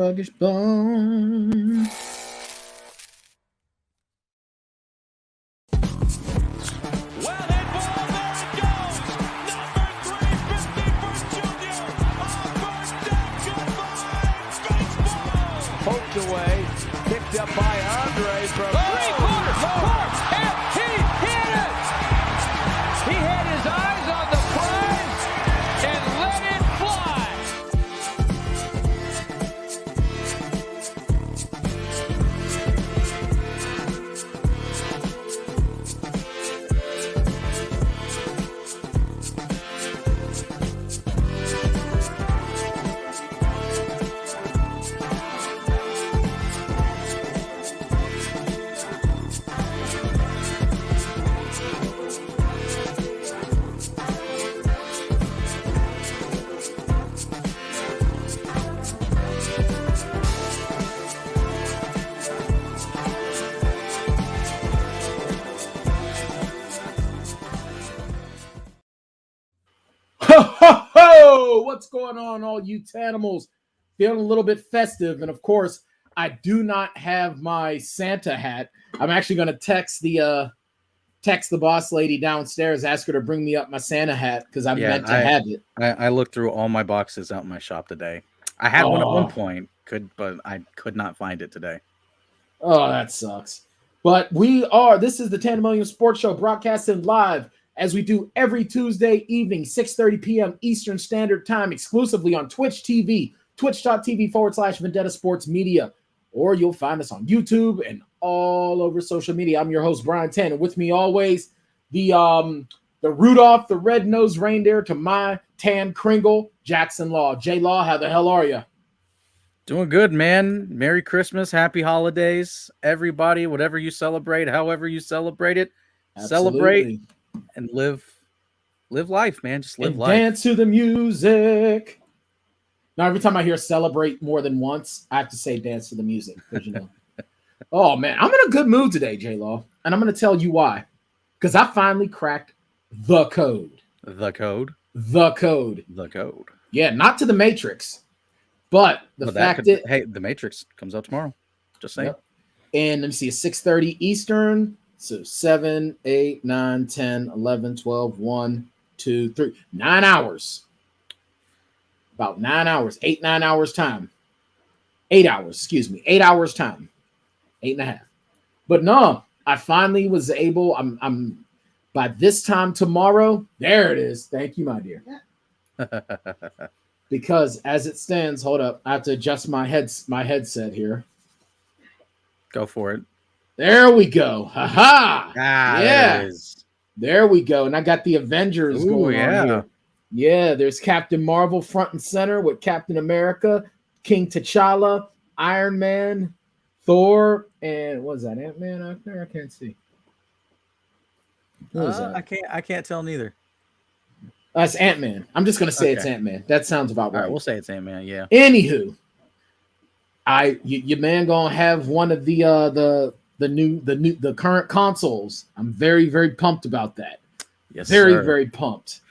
Sluggish bone. Poked away, picked up by Andre from three-quarters, and he hit it! He had his eyes on the prize and let it fly! Ho, ho, ho! What's going on, all you Tanimals? Feeling a little bit festive. And of course, I do not have my Santa hat. I'm actually going to text the boss lady downstairs, ask her to bring me up my Santa hat because I meant to have it. I looked through all my boxes out in my shop today. I had one at one point, but I could not find it today. Oh, that sucks. But this is the Tanndemonium Sports Show, broadcasting live as we do every Tuesday evening, 6:30 p.m. Eastern Standard Time, exclusively on Twitch TV, twitch.tv/Vendetta Sports Media, or you'll find us on YouTube and all over social media. I'm your host, Brian Tann, and with me always, the Rudolph the Red-Nosed Reindeer to my Tan Kringle, Jackson Law. J Law, how the hell are you? Doing good, man. Merry Christmas, happy holidays, everybody. Whatever you celebrate, however you celebrate it, celebrate and live life, man. Just live life. Dance to the music. Now, every time I hear "celebrate" more than once, I have to say "dance to the music" because Oh man, I'm in a good mood today, J Law, and I'm going to tell you why. Because I finally cracked the code. The code. Yeah, not to the Matrix. But the the Matrix comes out tomorrow. Just saying. Yep. And let me see, it's 6:30 Eastern. So 7, 8, 9, 10, 11, 12, 1, 2, 3, 9 hours. About 9 hours, 9 hours time. 8 hours, 8 hours time. 8.5. But no, I finally was able, I'm by this time tomorrow, there it is. Thank you, my dear. Because as it stands, hold up, I have to adjust my headset here. Go for it. There we go. Ha-ha. Yeah. There we go. And I got the Avengers going on here. Yeah, there's Captain Marvel front and center with Captain America, King T'Challa, Iron Man, Thor, and what is that? Ant-Man out there? I can't see. I can't tell neither. That's Ant-Man. I'm just gonna say it's Ant-Man. That sounds about right. All right, we'll say it's Ant-Man. Yeah. Anywho, your man gonna have one of the current consoles. I'm very, very pumped about that. Yes, very pumped.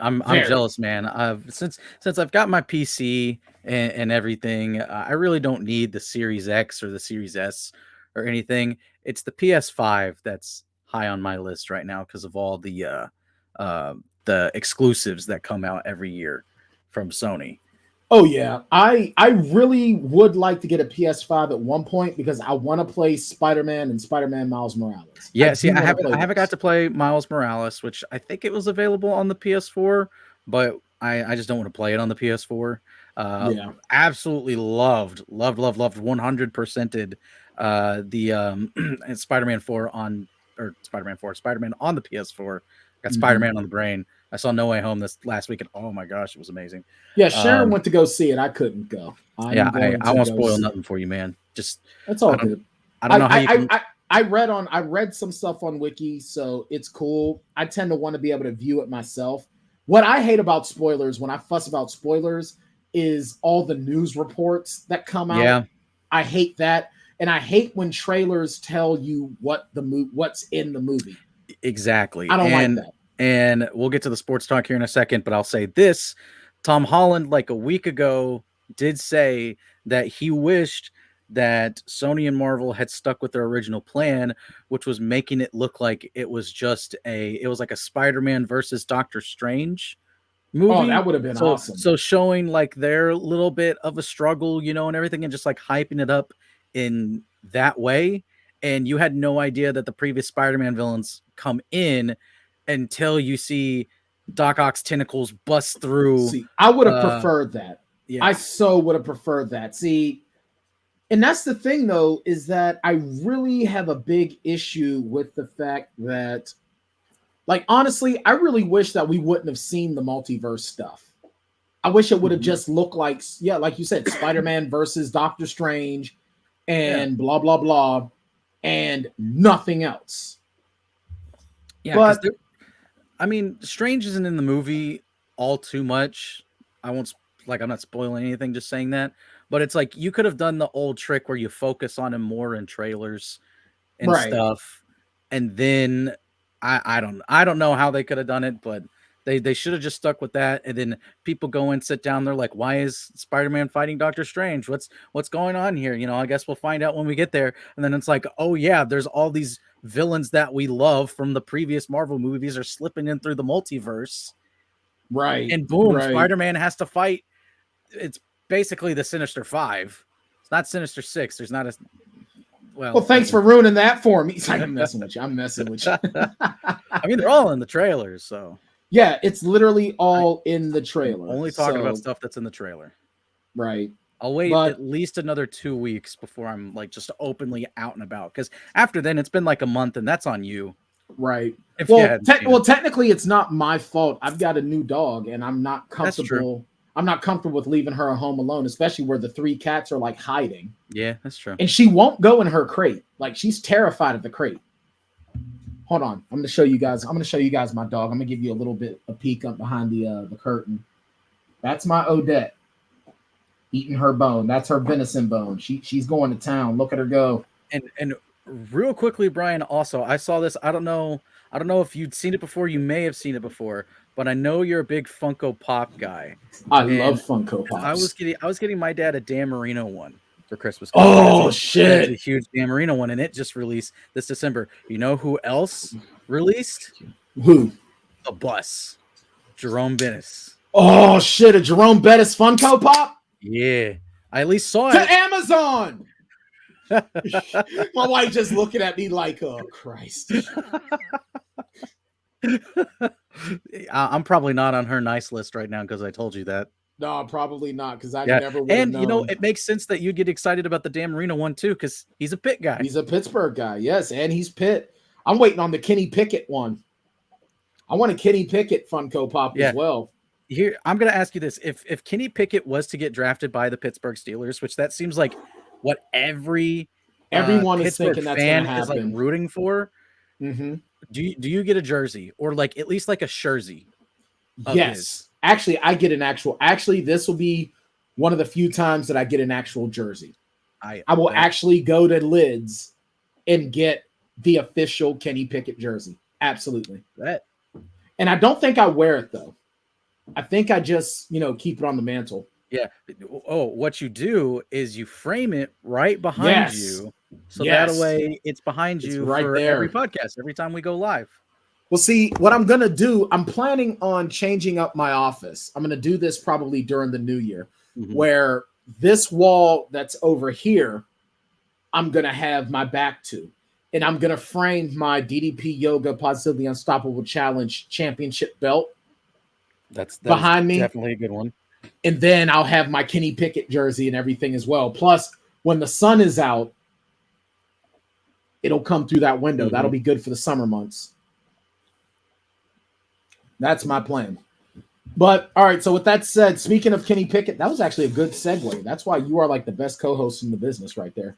I'm jealous, man. Since I've got my PC and everything, I really don't need the Series X or the Series S or anything. It's the PS5 that's high on my list right now because of all the exclusives that come out every year from Sony. Oh yeah, I really would like to get a PS5 at one point because I want to play Spider-Man and Spider-Man Miles Morales. Yeah, I haven't got to play Miles Morales, which I think it was available on the PS4, but I just don't want to play it on the PS4. Absolutely loved 100%ed the Spider-Man 4 on Spider-Man on the PS4. Got Spider-Man on the brain. I saw No Way Home this last week, and oh my gosh, it was amazing. Yeah, Sharon went to go see it. I couldn't go. I won't spoil nothing for you, man. Just that's all good. I don't know how you can... I read some stuff on Wiki, so it's cool. I tend to want to be able to view it myself. What I hate about spoilers, when I fuss about spoilers, is all the news reports that come out. Yeah. I hate that, and I hate when trailers tell you what's in the movie. Exactly. I don't like that. And we'll get to the sports talk here in a second, but I'll say this. Tom Holland, like a week ago, did say that he wished that Sony and Marvel had stuck with their original plan, which was making it look like it was like a Spider-Man versus Doctor Strange movie. Oh, that would have been awesome. So showing like their little bit of a struggle, and everything, and just like hyping it up in that way. And you had no idea that the previous Spider-Man villains come in until you see Doc Ock's tentacles bust through. See, I would have preferred that. Yeah. I so would have preferred that. See, and that's the thing, though, is that I really have a big issue with the fact that, like, honestly, I really wish that we wouldn't have seen the multiverse stuff. I wish it would have just looked like, like you said, Spider-Man versus Doctor Strange and blah, blah, blah, and nothing else. Yeah, but Strange isn't in the movie all too much. I'm not spoiling anything, just saying that. But it's like you could have done the old trick where you focus on him more in trailers and stuff. And then I don't know how they could have done it, but they should have just stuck with that. And then people go and sit down. They're like, why is Spider-Man fighting Doctor Strange? What's going on here? I guess we'll find out when we get there. And then it's like, oh yeah, there's all these villains that we love from the previous Marvel movies are slipping in through the multiverse. Right. And boom, Spider-Man has to fight. It's basically the Sinister Five. It's not Sinister Six. There's not a well, thanks for ruining that for me. I'm messing with you. I mean, they're all in the trailers, so yeah, it's literally all in the trailer. Only talking about stuff that's in the trailer. Right. I'll wait at least another 2 weeks before I'm like just openly out and about, because after then it's been like a month, and that's on you. Right. Technically it's not my fault. I've got a new dog and I'm not comfortable. I'm not comfortable with leaving her at home alone, especially where the 3 cats are like hiding. Yeah, that's true. And she won't go in her crate. Like, she's terrified of the crate. Hold on. I'm going to show you guys my dog. I'm going to give you a little bit of peek up behind the curtain. That's my Odette eating her bone. That's her venison bone. She's going to town. Look at her go. And real quickly, Brian, also, I saw this. I don't know if you'd seen it before. You may have seen it before, but I know you're a big Funko Pop guy. I love Funko Pops. I was getting my dad a Dan Marino one for Christmas. Oh, shit. A huge Dan Marino one, and it just released this December. You know who else released? Who? A Bus. Jerome Bettis. Oh, shit. A Jerome Bettis Funko Pop? Yeah. I at least saw it. To Amazon! My wife just looking at me like, oh, Christ. I'm probably not on her nice list right now because I told you that. No, probably not, because I never would have known. And, it makes sense that you get excited about the Dan Marino one, too, because he's a Pitt guy. He's a Pittsburgh guy, yes, and he's Pitt. I'm waiting on the Kenny Pickett one. I want a Kenny Pickett Funko Pop as well. Here, I'm going to ask you this. If Kenny Pickett was to get drafted by the Pittsburgh Steelers, which that seems like what everyone is thinking that's going to happen. Is like rooting for. Mm-hmm. Do you get a jersey, or like at least like a jersey? Yes. Actually, I get an actual. Actually, this will be one of the few times that I get an actual jersey. I will actually go to Lids and get the official Kenny Pickett jersey. Absolutely. And I don't think I wear it, though. I think I just, keep it on the mantle. Yeah. Oh, what you do is you frame it right behind you. So that way it's behind you right for there. Every podcast, every time we go live. Well, see, what I'm going to do, I'm planning on changing up my office. I'm going to do this probably during the new year, where this wall that's over here, I'm going to have my back to. And I'm going to frame my DDP Yoga Positively Unstoppable Challenge Championship belt. That's behind me. Definitely a good one. And then I'll have my Kenny Pickett jersey and everything as well. Plus, when the sun is out, it'll come through that window. That'll be good for the summer months. That's my plan. But, all right, so with that said, speaking of Kenny Pickett, that was actually a good segue. That's why you are like the best co-host in the business right there.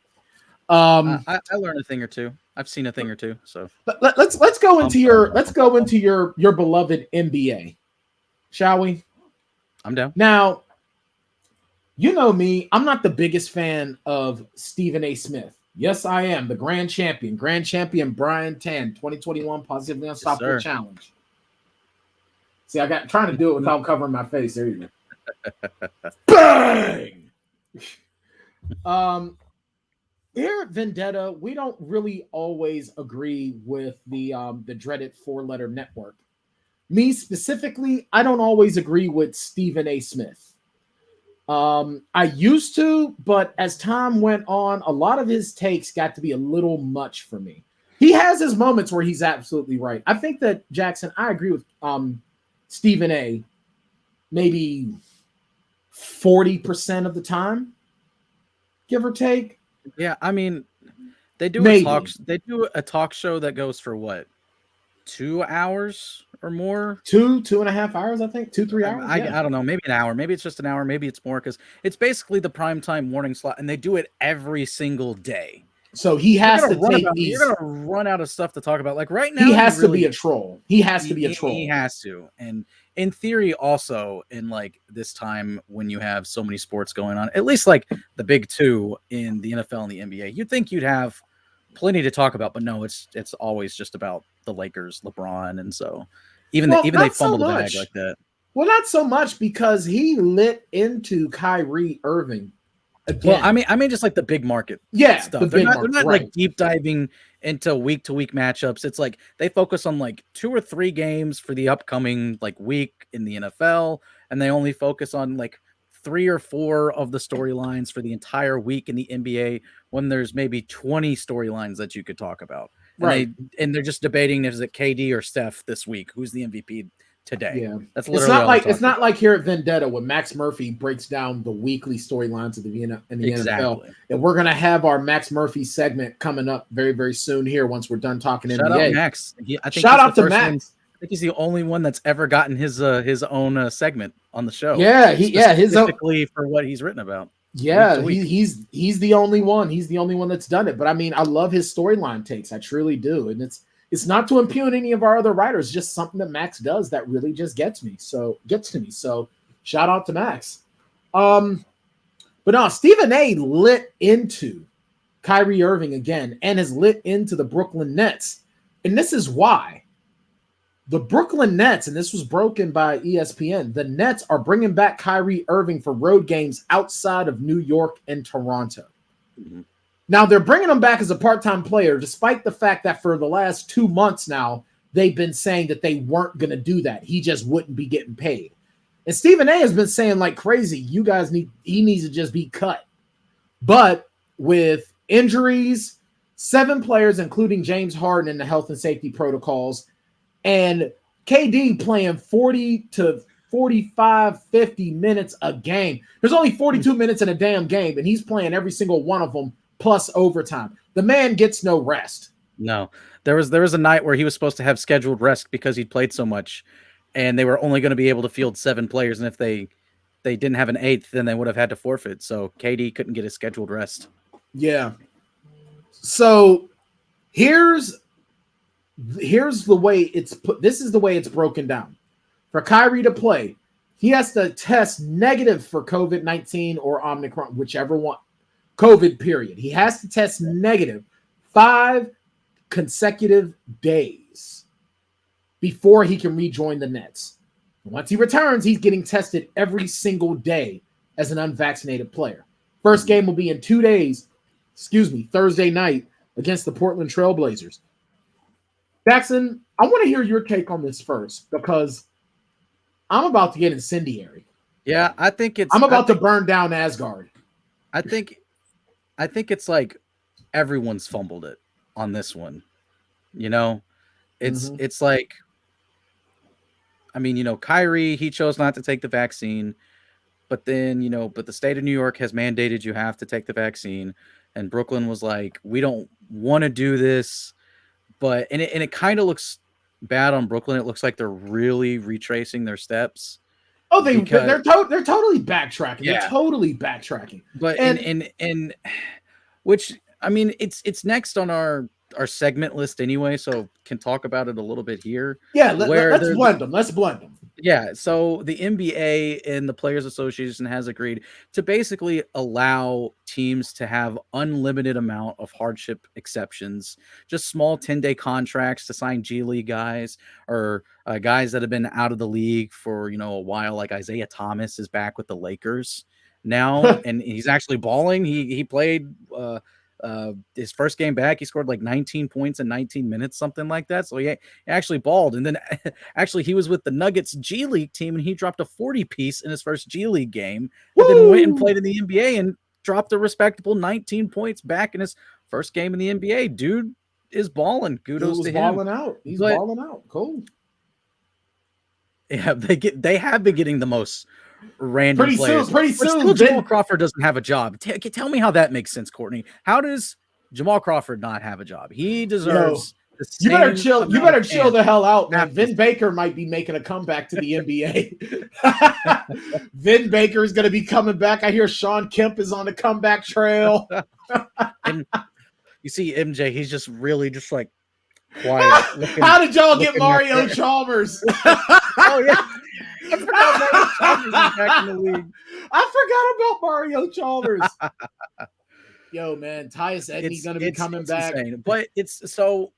I learned a thing or two. I've seen a thing or two. So let's go into your beloved NBA, shall we? I'm down. Now, you know me, I'm not the biggest fan of Stephen A. Smith. Yes, I am. The grand champion Brian Tann, 2021 Positively Unstoppable Challenge. See, trying to do it without covering my face. There you go. Bang! Here at Vendetta, we don't really always agree with the dreaded four-letter network. Me specifically, I don't always agree with Stephen A. Smith. I used to, but as time went on, a lot of his takes got to be a little much for me. He has his moments where he's absolutely right. I think that, Jackson, I agree with Stephen A. maybe 40% of the time, give or take. Yeah, I mean, they do a talk show that goes for what, 2 hours or more? 2.5 hours, I think. 2-3 hours. I don't know, maybe an hour, maybe it's just an hour, maybe it's more, because it's basically the primetime morning slot, and they do it every single day. So he has to take these. You're gonna run out of stuff to talk about. Like right now, he has to be a troll. He has to be a troll. He has to. And in theory, also in like this time when you have so many sports going on, at least like the big two in the NFL and the NBA, you'd think you'd have plenty to talk about, but no, it's always just about the Lakers, LeBron, and so even they fumble the bag like that. Well, not so much, because he lit into Kyrie Irving. Again. Well, I mean, just like the big market stuff. They're not like deep diving into week-to-week matchups. It's like they focus on like 2 or 3 games for the upcoming like week in the NFL, and they only focus on like 3 or 4 of the storylines for the entire week in the NBA, when there's maybe 20 storylines that you could talk about. And they're just debating, is it KD or Steph this week? Who's the MVP today? Yeah, that's literally it's not like here at Vendetta when Max Murphy breaks down the weekly storylines of the NFL. And we're gonna have our Max Murphy segment coming up very, very soon here once we're done talking NBA. Shout out Max. Shout out to Max. I think he's the only one that's ever gotten his own segment on the show. Yeah, specifically for what he's written about. Yeah, he's the only one. He's the only one that's done it. But I mean, I love his storyline takes. I truly do. And it's not to impugn any of our other writers, just something that Max does that really just gets to me. So shout out to Max. But no, Stephen A. lit into Kyrie Irving again and has lit into the Brooklyn Nets. And this is why. The Brooklyn Nets, and this was broken by ESPN, the Nets are bringing back Kyrie Irving for road games outside of New York and Toronto. Mm-hmm. Now, they're bringing him back as a part-time player, despite the fact that for the last 2 months now, they've been saying that they weren't going to do that. He just wouldn't be getting paid. And Stephen A. has been saying like crazy, he needs to just be cut. But with injuries, 7 players, including James Harden, in the health and safety protocols, and KD playing 40 to 45, 50 minutes a game. There's only 42 minutes in a damn game, and he's playing every single one of them plus overtime. The man gets no rest. No. There was a night where he was supposed to have scheduled rest because he'd played so much, and they were only going to be able to field 7 players, and if they didn't have an 8th, then they would have had to forfeit. So KD couldn't get his scheduled rest. Yeah. So here's the way it's put. This is the way it's broken down. For Kyrie to play, he has to test negative for COVID-19 or Omicron, whichever one. COVID period. He has to test negative 5 consecutive days before he can rejoin the Nets. Once he returns, he's getting tested every single day as an unvaccinated player. First game will be in 2 days, Thursday night against the Portland Trailblazers. Jackson, I want to hear your take on this first, because I'm about to get incendiary. Yeah, I'm about to burn down Asgard. I think it's like everyone's fumbled it on this one. You know, it's like, I mean, Kyrie, he chose not to take the vaccine, but then, but the state of New York has mandated you have to take the vaccine. And Brooklyn was like, we don't want to do this. But it kind of looks bad on Brooklyn. It looks like they're really retracing their steps. Oh, they're totally backtracking. Yeah. They're totally backtracking. But and which, I mean, it's next on our segment list anyway, so can talk about it a little bit here. Yeah, let's blend them. Let's blend them. Yeah, so the NBA and the Players Association has agreed to basically allow teams to have unlimited amount of hardship exceptions, just small 10-day contracts to sign G League guys or guys that have been out of the league for, a while, like Isaiah Thomas is back with the Lakers now, and he's actually balling. He played his first game back. He scored like 19 points in 19 minutes, something like that. So he actually balled. And then actually he was with the Nuggets G League team, and he dropped a 40-piece in his first G League game, and then went and played in the NBA and dropped a respectable 19 points back in his first game in the NBA. Dude is balling. Kudos to him. He's balling out. Cool. Yeah, they have been getting the most random players. Pretty soon. Still, Jamal Crawford doesn't have a job. Tell me how that makes sense, Courtney. How does Jamal Crawford not have a job? He deserves. You better chill. You better chill the hell out, man. Vin Baker might be making a comeback to the NBA. Vin Baker is going to be coming back. I hear Sean Kemp is on the comeback trail. And you see MJ, he's just really just like quiet. How did y'all get Mario Chalmers? Oh yeah. I forgot Mario Chalmers is back in the league. I forgot about Mario Chalmers. Yo, man, Tyus Edney's going to be coming back. Insane. But it's so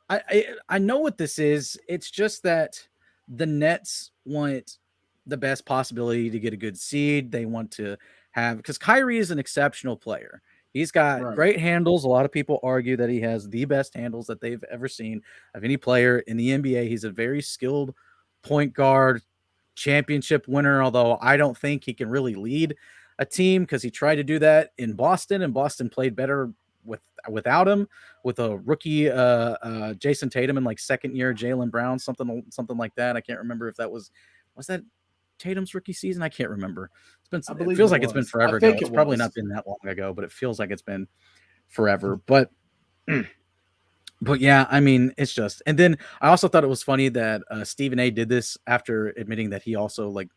I know what this is. It's just that the Nets want the best possibility to get a good seed. They want to have, because Kyrie is an exceptional player. He's got great handles. A lot of people argue that he has the best handles that they've ever seen of any player in the NBA. He's a very skilled point guard, championship winner, although I don't think he can really lead a team because he tried to do that in Boston, and Boston played better without him, with a rookie Jason Tatum and like second year Jaylen Brown, something like that. I can't remember if that was that Tatum's rookie season. I can't remember. It feels like it's been forever ago. It's probably not been that long ago, but it feels like it's been forever. But yeah, I mean, it's just. And then I also thought it was funny that Stephen A. did this after admitting that he also like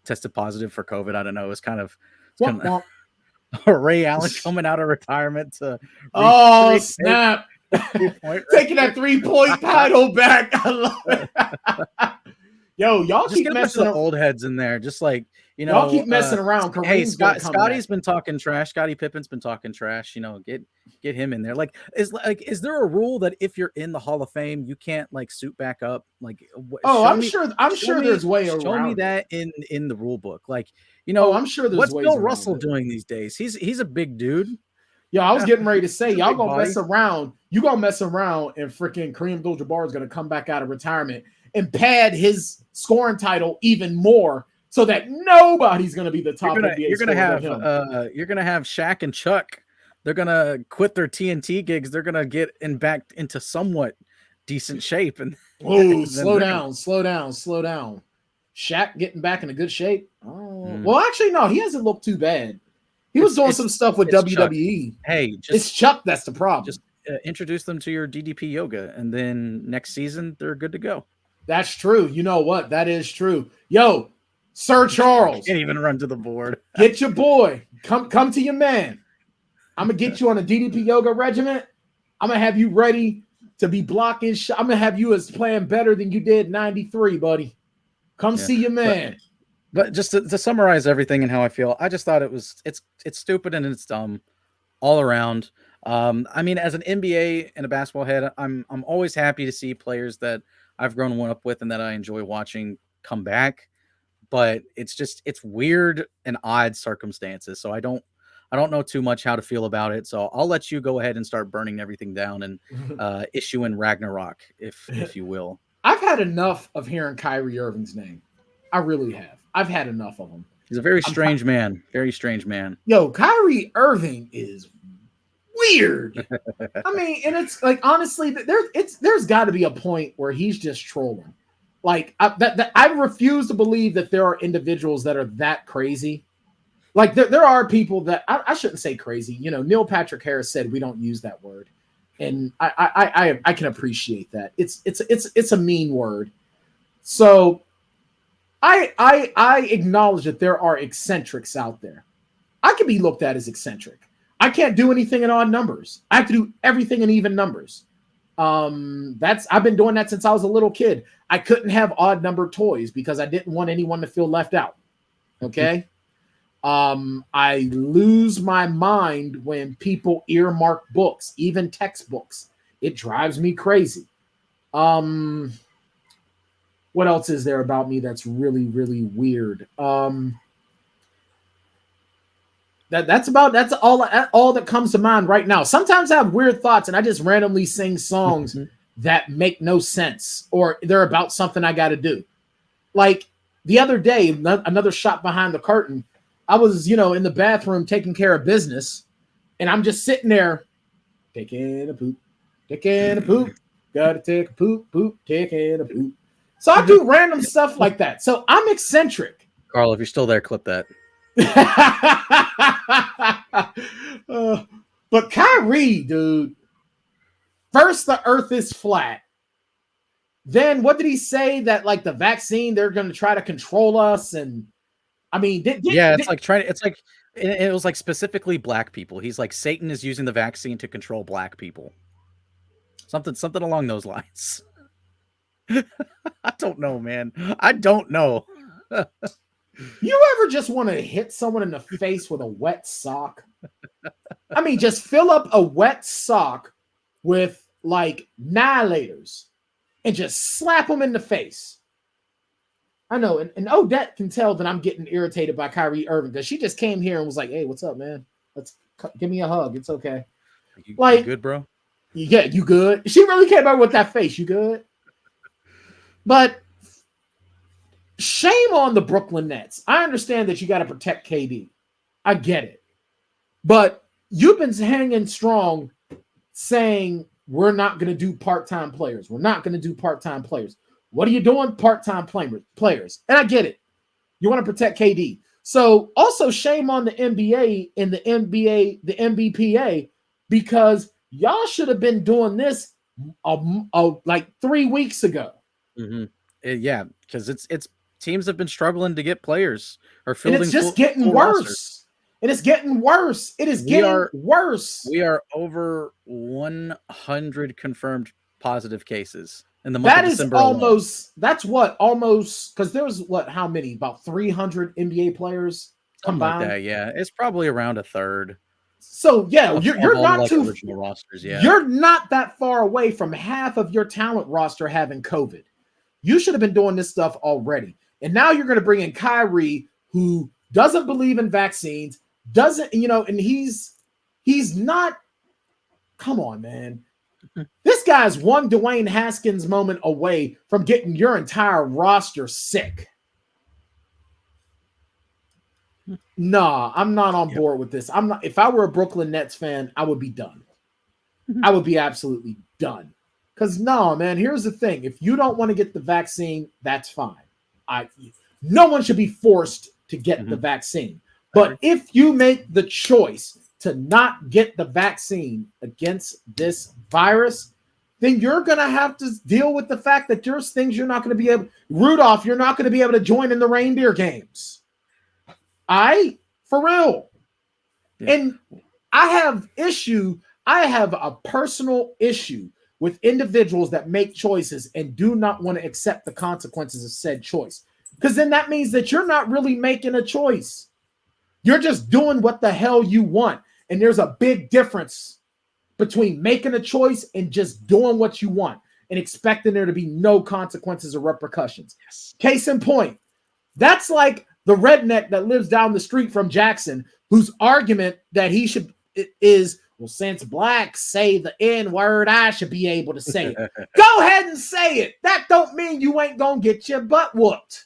tested positive for COVID. I don't know. It's kind of Ray Allen coming out of retirement to snap. Taking that 3-point title back. I love it. Yo, y'all just keep messing the old heads in there, just like, you know. Y'all keep messing around. Hey, Scotty's been talking trash. Scottie Pippen's been talking trash. You know, get him in there. Is there a rule that if you're in the Hall of Fame, you can't like suit back up? Like, I'm sure there's way around. Show me that in the rule book. Like, you know, I'm sure there's. What's Bill Russell doing these days? He's a big dude. Yeah, I was getting ready to say, y'all gonna mess around. You gonna mess around, and freaking Kareem Abdul-Jabbar is gonna come back out of retirement and pad his scoring title even more, so that nobody's gonna be the top NBA. You're gonna have Shaq and Chuck. They're gonna quit their TNT gigs. They're gonna get back into somewhat decent shape. And slow down. Shaq getting back into good shape. Well, actually, no, he hasn't looked too bad. He was doing some stuff with WWE. Chuck. Hey, it's Chuck that's the problem. Just introduce them to your DDP yoga, and then next season they're good to go. That's true. You know what? That is true. Yo, Sir Charles. Can't even run to the board. Get your boy. Come to your man. I'm going to get you on a DDP yoga regiment. I'm going to have you ready to be blocking. I'm going to have you as playing better than you did 93, buddy. Come see your man. But just to summarize everything and how I feel, I just thought it's stupid and it's dumb all around. I mean, as an NBA and a basketball head, I'm always happy to see players that I've grown up with and that I enjoy watching come back. But it's weird and odd circumstances. So I don't know too much how to feel about it. So I'll let you go ahead and start burning everything down and issuing Ragnarok, if you will. I've had enough of hearing Kyrie Irving's name. I really have. I've had enough of him. He's a very strange man. Very strange man. Yo, Kyrie Irving is weird. I mean, and it's like, honestly, there's got to be a point where he's just trolling. Like, I refuse to believe that there are individuals that are that crazy. Like, there are people that I shouldn't say crazy. You know, Neil Patrick Harris said we don't use that word, and I can appreciate that. It's a mean word. So I acknowledge that there are eccentrics out there. I can be looked at as eccentric. I can't do anything in odd numbers. I have to do everything in even numbers. I've been doing that since I was a little kid. I couldn't have odd numbered toys because I didn't want anyone to feel left out. Okay. I lose my mind when people earmark books, even textbooks. It drives me crazy. What else is there about me that's really, really weird? That's all that comes to mind right now. Sometimes I have weird thoughts and I just randomly sing songs that make no sense or they're about something I got to do. Like the other day, another shot behind the curtain. I was, in the bathroom taking care of business, and I'm just sitting there taking a poop, gotta take a poop, taking a poop. So I do random stuff like that. So I'm eccentric. Carl, if you're still there, clip that. But Kyrie, dude, first the earth is flat. Then what did he say? That like the vaccine, they're going to try to control us. And I mean, it was like specifically black people. He's like, Satan is using the vaccine to control black people. Something along those lines. I don't know, man. I don't know. You ever just want to hit someone in the face with a wet sock? I mean, just fill up a wet sock with like annihilators and just slap them in the face. I know, and Odette can tell that I'm getting irritated by Kyrie Irving because she just came here and was like, "Hey, what's up, man? Give me a hug. It's okay." You good, bro? Yeah, you good? She really came over with that face. You good? But shame on the Brooklyn Nets. I understand that you got to protect KD. I get it. But you've been hanging strong saying we're not going to do part-time players. We're not going to do part-time players. What are you doing? Part-time players. And I get it. You want to protect KD. So also shame on the NBA and the NBPA, because y'all should have been doing this like 3 weeks ago. Mm-hmm. Yeah, because it's teams have been struggling to get players or fielding. And it's just getting worse. And it's getting worse. It is getting worse. We are over 100 confirmed positive cases in the month of December. Almost, because there was how many? About 300 NBA players combined. Like that, yeah, it's probably around a third. So yeah, you're not too original rosters. Yeah, you're not that far away from half of your talent roster having COVID. You should have been doing this stuff already. And now you're going to bring in Kyrie, who doesn't believe in vaccines, and he's not. Come on, man. This guy's one Dwayne Haskins moment away from getting your entire roster sick. Nah, I'm not on board with this. I'm not. If I were a Brooklyn Nets fan, I would be done. I would be absolutely done. Because no, man, here's the thing. If you don't want to get the vaccine, that's fine. No one should be forced to get the vaccine. But if you make the choice to not get the vaccine against this virus, then you're going to have to deal with the fact that there's things you're not going to be able. Rudolph, you're not going to be able to join in the reindeer games. For real. Yeah. And I have a personal issue with individuals that make choices and do not want to accept the consequences of said choice. Because then that means that you're not really making a choice. You're just doing what the hell you want. And there's a big difference between making a choice and just doing what you want and expecting there to be no consequences or repercussions. Yes. Case in point, that's like the redneck that lives down the street from Jackson, whose argument that he should is, well, since blacks say the N-word, I should be able to say it. Go ahead and say it. That don't mean you ain't gonna get your butt whooped.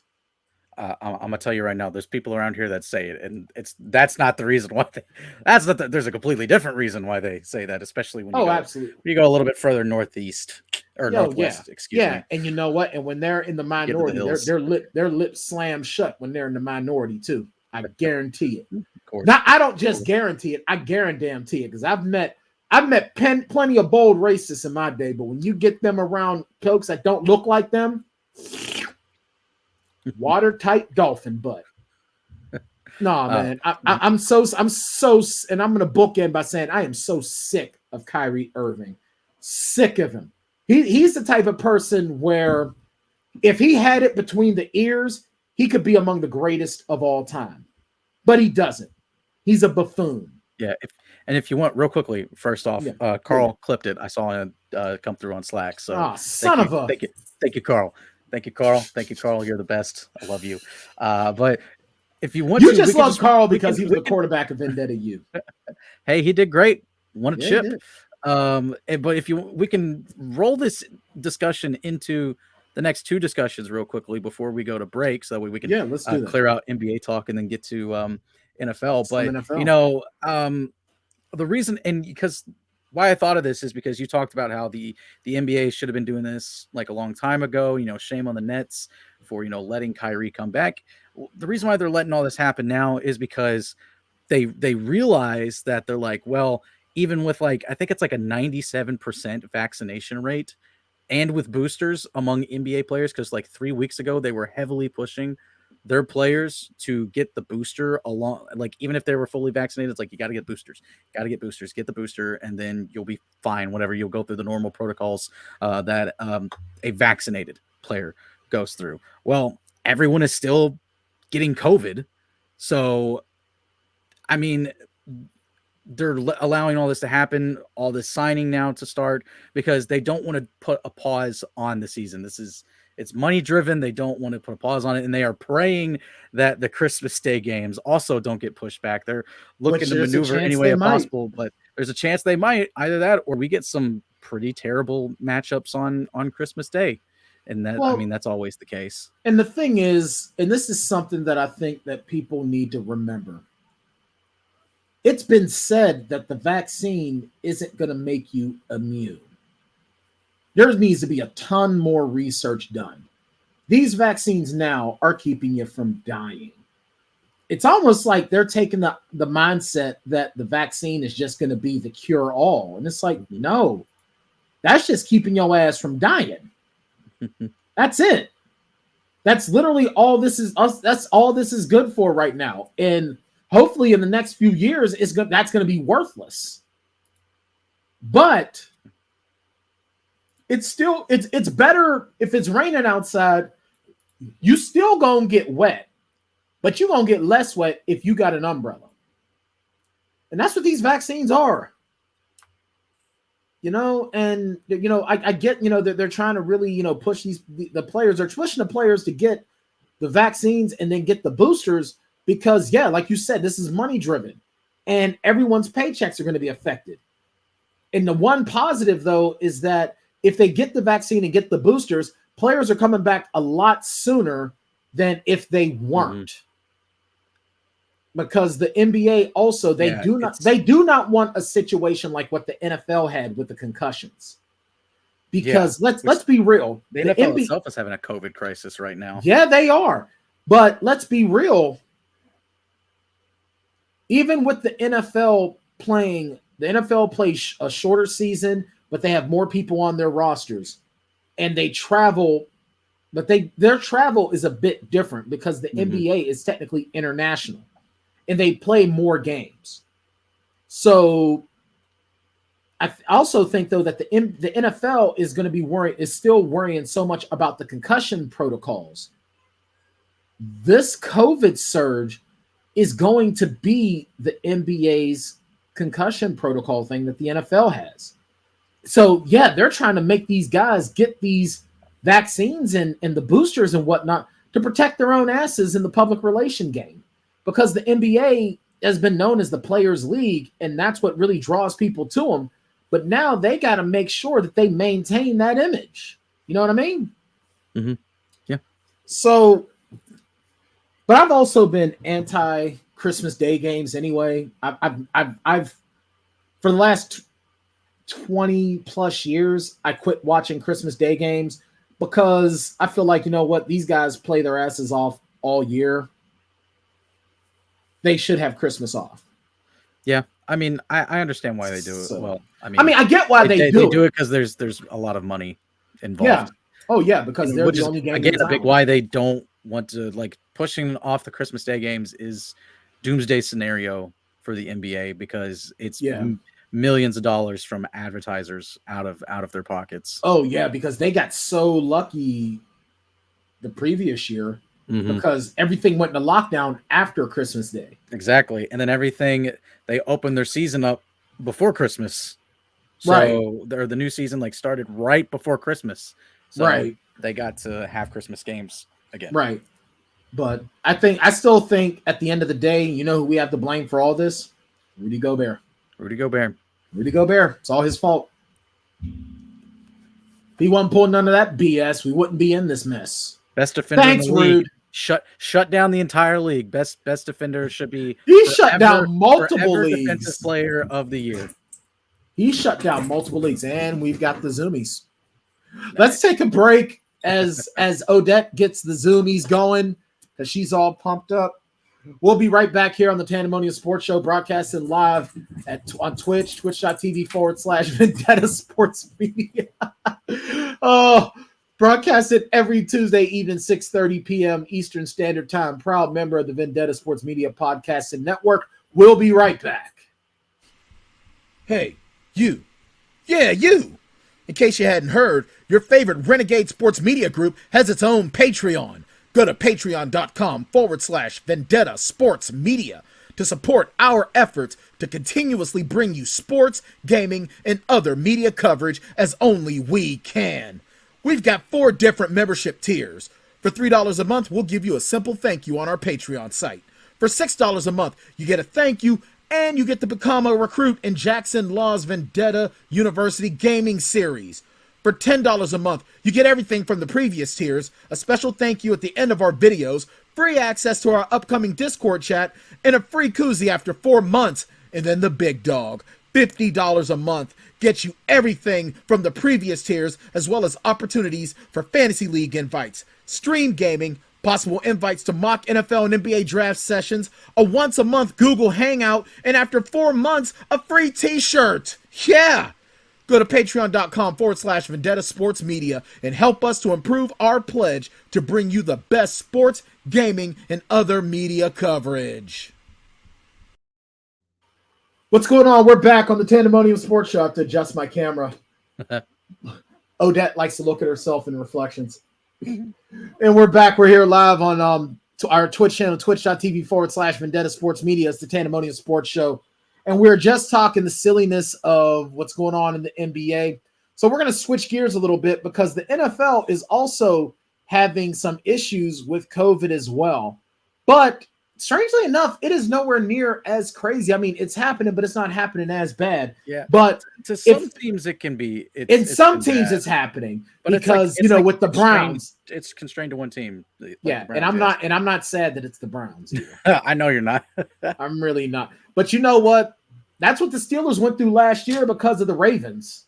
I'm gonna tell you right now, there's people around here that say it, and that's not the reason why. There's a completely different reason why they say that, especially when you go a little bit further northeast or northwest. Excuse me. And you know what? And when they're in the minority, their lips slam shut when they're in the minority too. I guarantee it. Now, I don't just guarantee it. I guarantee it because I've met plenty of bold racists in my day, but when you get them around folks that don't look like them. Watertight dolphin butt. Nah, man. I'm so, and I'm gonna bookend by saying I am so sick of Kyrie Irving. Sick of him. He's the type of person where if he had it between the ears, he could be among the greatest of all time. But he doesn't. He's a buffoon. Yeah. If you want, real quickly, first off, Carl clipped it. I saw him come through on Slack. So thank you, Carl. Thank you, Carl. You're the best. I love you. But if you want you to, just love Carl because he was the we can- quarterback because he was the quarterback of Vendetta U. Hey, he did great. Won a Yeah, he chip. did. But if we can roll this discussion into the next two discussions real quickly before we go to break, so that way we can let's do that. clear out NBA talk and then get to NFL. Some But NFL. the reason, and because why I thought of this is because you talked about how the NBA should have been doing this like a long time ago. Shame on the Nets for letting Kyrie come back. The reason why they're letting all this happen now is because they realize that they're like, well, even with I think it's like a 97% vaccination rate and with boosters among NBA players, because 3 weeks ago they were heavily pushing their players to get the booster along, even if they were fully vaccinated. It's like, you got to get boosters, get the booster, and then you'll be fine. Whatever, you'll go through the normal protocols that a vaccinated player goes through. Well, everyone is still getting COVID. So, I mean, they're allowing all this to happen, all this signing now to start, because they don't want to put a pause on the season. It's money driven. They don't want to put a pause on it. And they are praying that the Christmas Day games also don't get pushed back. They're looking to maneuver any way possible, but there's a chance they might. Either that, or we get some pretty terrible matchups on Christmas Day. And that's always the case. And the thing is, and this is something that I think that people need to remember. It's been said that the vaccine isn't going to make you immune. There needs to be a ton more research done. These vaccines now are keeping you from dying. It's almost like they're taking the mindset that the vaccine is just going to be the cure-all. And it's like, no, that's just keeping your ass from dying. That's it. That's literally all this is. That's all this is good for right now. And hopefully in the next few years, that's going to be worthless. But it's better if it's raining outside. You still gonna get wet, but you're gonna get less wet if you got an umbrella. And that's what these vaccines are. I get, that they're trying to really, push the players. They're pushing the players to get the vaccines and then get the boosters because, like you said, this is money driven and everyone's paychecks are going to be affected. And the one positive, though, is that if they get the vaccine and get the boosters, players are coming back a lot sooner than if they weren't. Because the NBA also, they do not want a situation like what the NFL had with the concussions. Because let's be real. The NFL itself is having a COVID crisis right now. Yeah, they are. But let's be real. Even with the NFL plays a shorter season, but they have more people on their rosters and they travel, but their travel is a bit different because the NBA is technically international and they play more games. So I also think, though, that the NFL is still worrying so much about the concussion protocols. This COVID surge is going to be the NBA's concussion protocol thing that the NFL has. So, they're trying to make these guys get these vaccines and the boosters and whatnot to protect their own asses in the public relation game. Because the NBA has been known as the players' league, and that's what really draws people to them. But now they got to make sure that they maintain that image. You know what I mean? Mm-hmm. Yeah. So, but I've also been anti-Christmas Day games anyway. I've for the last 20 plus years, I quit watching Christmas Day games because I feel like, these guys play their asses off all year. They should have Christmas off. Yeah. I mean, I understand why they do it. Well, I get why they do it. They do it because there's a lot of money involved. Yeah. Oh, yeah, because they're the only game. Again, a big why they don't want to, pushing off the Christmas Day games is doomsday scenario for the NBA because it's millions of dollars from advertisers out of their pockets. Oh, yeah, because they got so lucky the previous year. Because everything went into lockdown after Christmas Day. Exactly. And then they opened their season up before Christmas. So the new season started right before Christmas. So they got to have Christmas games again. Right. But I still think at the end of the day, you know who we have to blame for all this? Rudy Gobert. Rudy Gobert. It's all his fault. If he wasn't pulling none of that BS, we wouldn't be in this mess. Best defender Thanks, in the league. Rude. Shut down the entire league. Best defender should be. He shut down multiple leagues. Defensive player of the year. He shut down multiple leagues, and we've got the Zoomies. Let's take a break as Odette gets the Zoomies going because she's all pumped up. We'll be right back here on the Tanndemonium Sports Show, broadcasting live on Twitch, twitch.tv/Vendetta Sports Media. Broadcasted every Tuesday evening, 6:30 p.m. Eastern Standard Time. Proud member of the Vendetta Sports Media Podcasting Network. We'll be right back. Hey, you. Yeah, you. In case you hadn't heard, your favorite Renegade Sports Media Group has its own Patreon. Go to patreon.com/Vendetta Sports Media to support our efforts to continuously bring you sports, gaming, and other media coverage as only we can. We've got 4 different membership tiers. For $3 a month, we'll give you a simple thank you on our Patreon site. For $6 a month, you get a thank you and you get to become a recruit in Jackson Law's Vendetta University Gaming Series. For $10 a month, you get everything from the previous tiers, a special thank you at the end of our videos, free access to our upcoming Discord chat, and a free koozie after 4 months. And then the big dog, $50 a month, gets you everything from the previous tiers, as well as opportunities for Fantasy League invites, stream gaming, possible invites to mock NFL and NBA draft sessions, a once-a-month Google Hangout, and after 4 months, a free t-shirt. Yeah! Go to patreon.com/Vendetta Sports Media and help us to improve our pledge to bring you the best sports, gaming, and other media coverage. What's going on? We're back on the Tanndemonium Sports Show. I have to adjust my camera. Odette likes to look at herself in reflections. And we're back. We're here live on our Twitch channel, twitch.tv/Vendetta Sports Media. It's the Tanndemonium Sports Show. And we're just talking the silliness of what's going on in the NBA. So we're going to switch gears a little bit because the NFL is also having some issues with COVID as well. But strangely enough, it is nowhere near as crazy. I mean, it's happening, but it's not happening as bad. Yeah. But to some teams, it can be. It's happening but because with the Browns, it's constrained to one team. Yeah, and I'm not sad that it's the Browns. I know you're not. I'm really not. But you know what? That's what the Steelers went through last year because of the Ravens.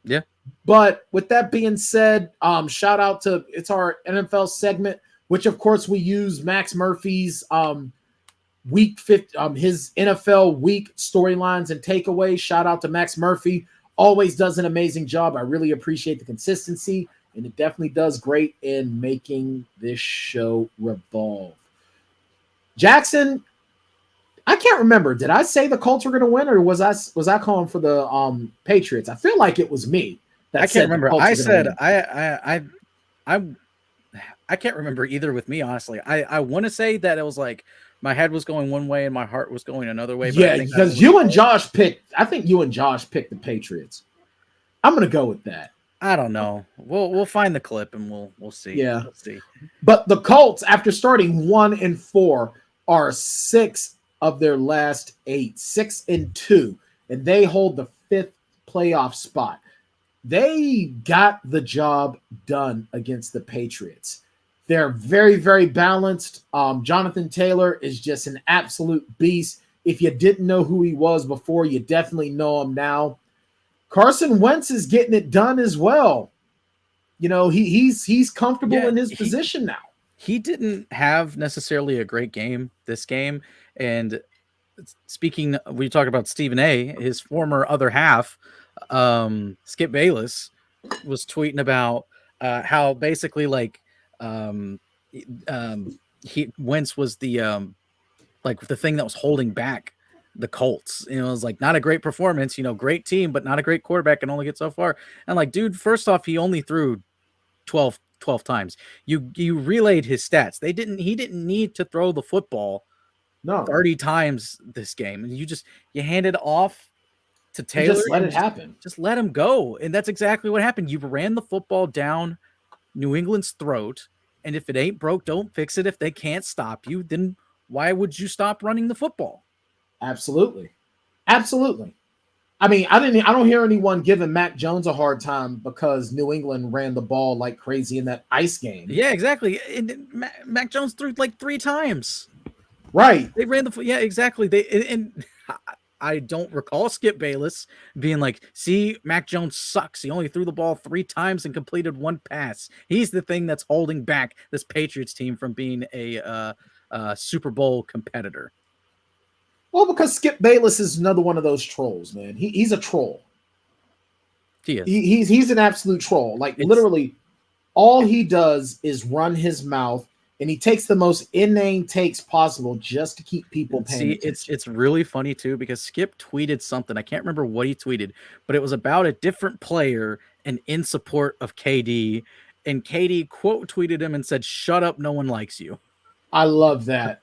Yeah. But with that being said, shout out to it's our NFL segment, which of course we use Max Murphy's week 50, his NFL week storylines and takeaways. Shout out to Max Murphy. Always does an amazing job. I really appreciate the consistency, and it definitely does great in making this show revolve. Jackson, I can't remember. Did I say the Colts were going to win, or was I calling for the Patriots? I feel like it was me. I can't remember. I said I can't remember either with me, honestly. I want to say that it was like my head was going one way and my heart was going another way. But yeah, because you and Josh picked. I think you and Josh picked the Patriots. I'm going to go with that. I don't know. We'll find the clip and we'll see. Yeah, we'll see. But the Colts, after starting 1-4, are 6 of their last 8, 6-2, and they hold the 5th playoff spot. They got the job done against the Patriots. They're very, very balanced. Jonathan Taylor is just an absolute beast. If you didn't know who he was before, you definitely know him now. Carson Wentz is getting it done as well. You know, he's comfortable in his position now. He didn't have necessarily a great game this game. And speaking, we talk about Stephen A., his former other half, Skip Bayless, was tweeting about how basically like Wentz was the like the thing that was holding back the Colts. You know, it was like not a great performance, great team, but not a great quarterback and only get so far. And like, dude, first off, he only threw 12 times. You relayed his stats. He didn't need to throw the football 30 times this game. And you handed off to Taylor. Just let it happen. Just let him go. And that's exactly what happened. You ran the football down New England's throat And if it ain't broke, don't fix it. If they can't stop you, then why would you stop running the football? Absolutely. Absolutely. I mean, I don't hear anyone giving Mac Jones a hard time because New England ran the ball like crazy in that ice game. Yeah, exactly. And Mac Jones threw like 3 times. Right. They ran yeah, exactly. And I don't recall Skip Bayless being like, see, Mac Jones sucks. He only threw the ball 3 times and completed 1 pass. He's the thing that's holding back this Patriots team from being a Super Bowl competitor. Well, because Skip Bayless is another one of those trolls, man. He's a troll. He is. He's an absolute troll. Like literally, all he does is run his mouth, and he takes the most inane takes possible just to keep people paying attention. It's really funny too because Skip tweeted something. I can't remember what he tweeted, but it was about a different player and in support of KD. And KD quote tweeted him and said, "Shut up, no one likes you." I love that.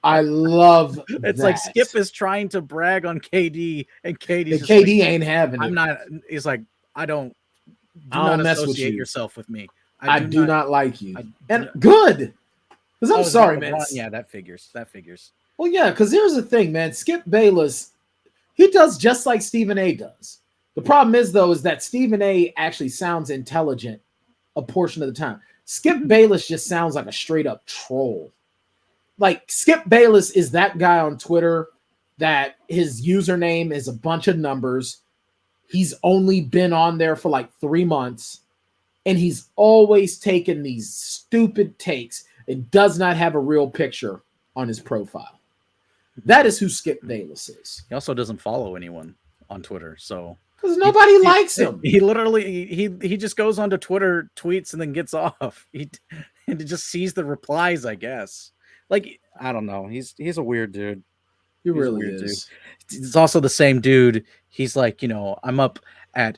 I love it's that. Like Skip is trying to brag on KD, and KD ain't having it. I'm not. He's like, I don't mess with you. Yourself with me. I do not like you. And good. Because I'm sorry, man. Yeah, that figures. Well, yeah, because here's the thing, man. Skip Bayless, he does just like Stephen A does. The problem is, though, is that Stephen A actually sounds intelligent a portion of the time. Skip Bayless just sounds like a straight-up troll. Like, Skip Bayless is that guy on Twitter that his username is a bunch of numbers. He's only been on there for like 3 months, and he's always taken these stupid takes and does not have a real picture on his profile. That is who Skip Bayless is. He also doesn't follow anyone on Twitter, so because nobody likes him. He literally he just goes onto Twitter, tweets, and then gets off. And just sees the replies, I guess. Like, I don't know. He's a weird dude. He really is. It's also the same dude. He's like, I'm up at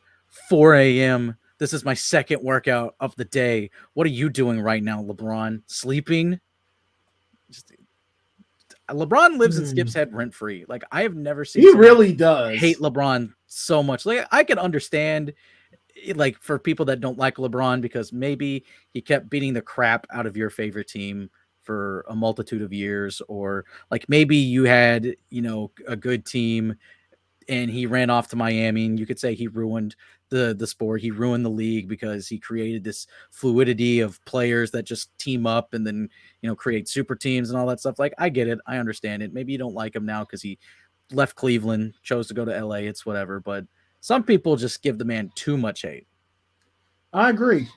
4 a.m. This is my second workout of the day. What are you doing right now, LeBron? Sleeping? LeBron lives in Skip's head rent free. Like, I have never seen. He really does hate LeBron so much. Like, I can understand, like, for people that don't like LeBron because maybe he kept beating the crap out of your favorite team for a multitude of years, or like maybe you had, a good team and he ran off to Miami, and you could say he ruined the sport. He ruined the league because he created this fluidity of players that just team up and then, create super teams and all that stuff. Like, I get it. I understand it. Maybe you don't like him now because he left Cleveland, chose to go to LA. It's whatever. But some people just give the man too much hate. I agree.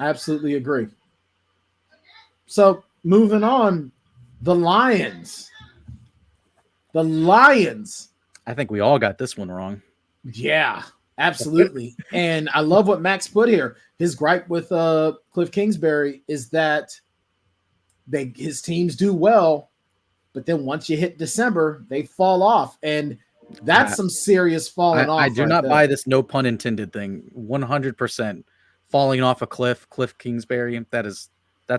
I absolutely agree. So moving on, the Lions. I think we all got this one wrong. Yeah, absolutely. And I love what Max put here. His gripe with Cliff Kingsbury is that his teams do well, but then once you hit December, they fall off. And that's some serious falling off. I do not buy this no pun intended thing. 100% falling off a cliff. Cliff Kingsbury. That's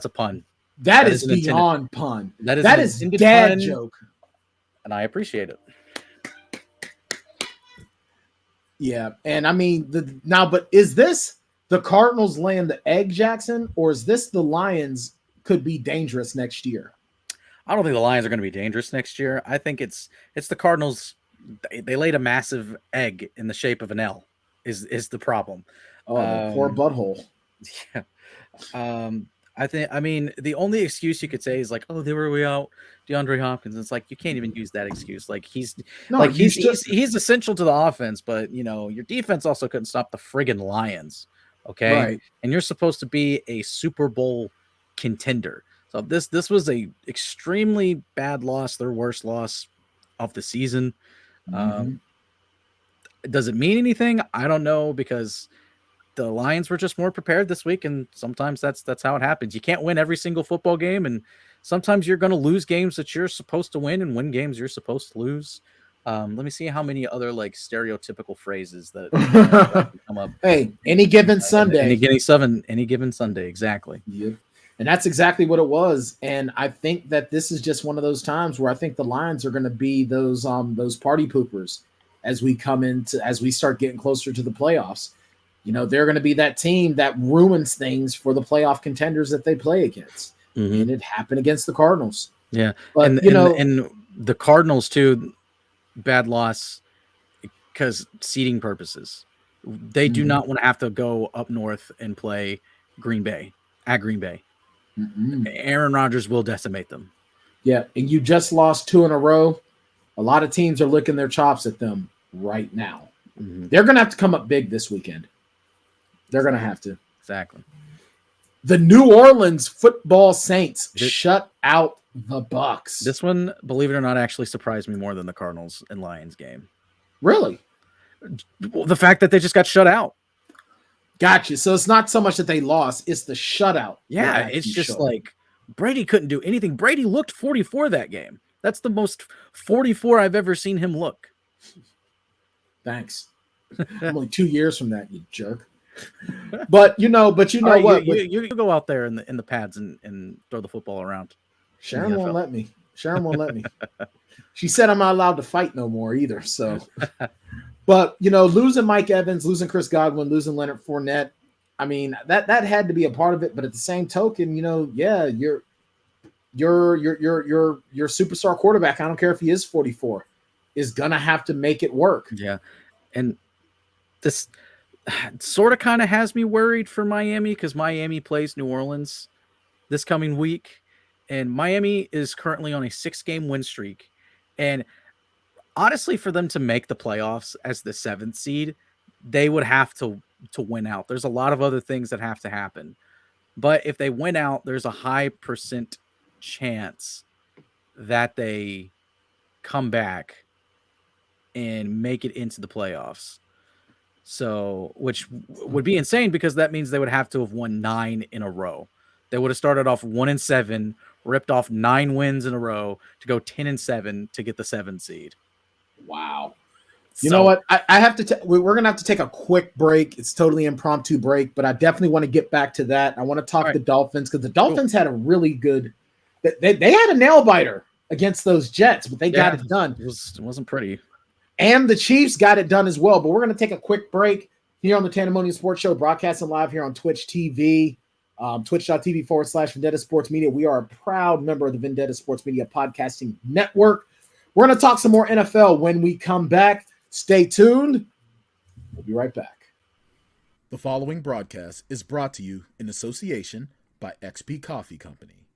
a pun. That is beyond pun. That is dad pun, joke. And I appreciate it. Yeah, and I mean but is this the Cardinals laying the egg, Jackson, or is this the Lions could be dangerous next year? I don't think the Lions are going to be dangerous next year. I think it's the Cardinals. They laid a massive egg in the shape of an L. Is the problem? Oh, poor butthole. Yeah. I mean, the only excuse you could say is like, oh, they were without DeAndre Hopkins. It's like, you can't even use that excuse. Like, he's essential to the offense, but your defense also couldn't stop the friggin' Lions. Okay. Right. And you're supposed to be a Super Bowl contender. So this was a extremely bad loss, their worst loss of the season. Mm-hmm. Does it mean anything? I don't know, because the Lions were just more prepared this week, and sometimes that's how it happens. You can't win every single football game, and sometimes you're going to lose games that you're supposed to win and win games you're supposed to lose. Let me see how many other like stereotypical phrases that come up. Hey, any given Sunday. Any given Sunday, exactly. Yep. And that's exactly what it was. And I think that this is just one of those times where I think the Lions are going to be those party poopers as we start getting closer to the playoffs. they're going to be that team that ruins things for the playoff contenders that they play against. Mm-hmm. And it happened against the Cardinals. Yeah. But, and the Cardinals too, bad loss because seeding purposes. They do not want to have to go up north and play Green Bay at Green Bay. Mm-hmm. Aaron Rodgers will decimate them. Yeah, and you just lost 2 in a row. A lot of teams are licking their chops at them right now. Mm-hmm. They're going to have to come up big this weekend. They're going to have to. Exactly. The New Orleans Football Saints shut out the Bucs. This one, believe it or not, actually surprised me more than the Cardinals and Lions game. Really? The fact that they just got shut out. Gotcha. So it's not so much that they lost, it's the shutout. Yeah, it's just like Brady couldn't do anything. Brady looked 44 that game. That's the most 44 I've ever seen him look. Thanks. I'm only 2 years from that, you jerk. But you know what? You go out there in the pads and throw the football around. Sharon won't let me. She said I'm not allowed to fight no more either. So, but losing Mike Evans, losing Chris Godwin, losing Leonard Fournette, I mean that had to be a part of it. But at the same token, your superstar quarterback, I don't care if he is 44, is gonna have to make it work. Yeah, and this sort of kind of has me worried for Miami because Miami plays New Orleans this coming week, and Miami is currently on a 6-game win streak. And honestly, for them to make the playoffs as the 7th seed, they would have to win out. There's a lot of other things that have to happen. But if they win out, there's a high % chance that they come back and make it into the playoffs. So, which would be insane because that means they would have to have won 9 in a row. They would have started off 1-7, ripped off 9 wins in a row to go 10-7 to get the 7th seed. Wow. You know what? I have to. We're going to have to take a quick break. It's totally impromptu break, but I definitely want to get back to that. I want to talk the Dolphins because the Dolphins had a really good. They had a nail biter against those Jets, but they got it done. It wasn't pretty. And the Chiefs got it done as well. But we're going to take a quick break here on the Tanndemonium Sports Show, broadcasting live here on Twitch TV, twitch.tv/Vendetta Sports Media. We are a proud member of the Vendetta Sports Media Podcasting Network. We're going to talk some more NFL when we come back. Stay tuned. We'll be right back. The following broadcast is brought to you in association by XP Coffee Company.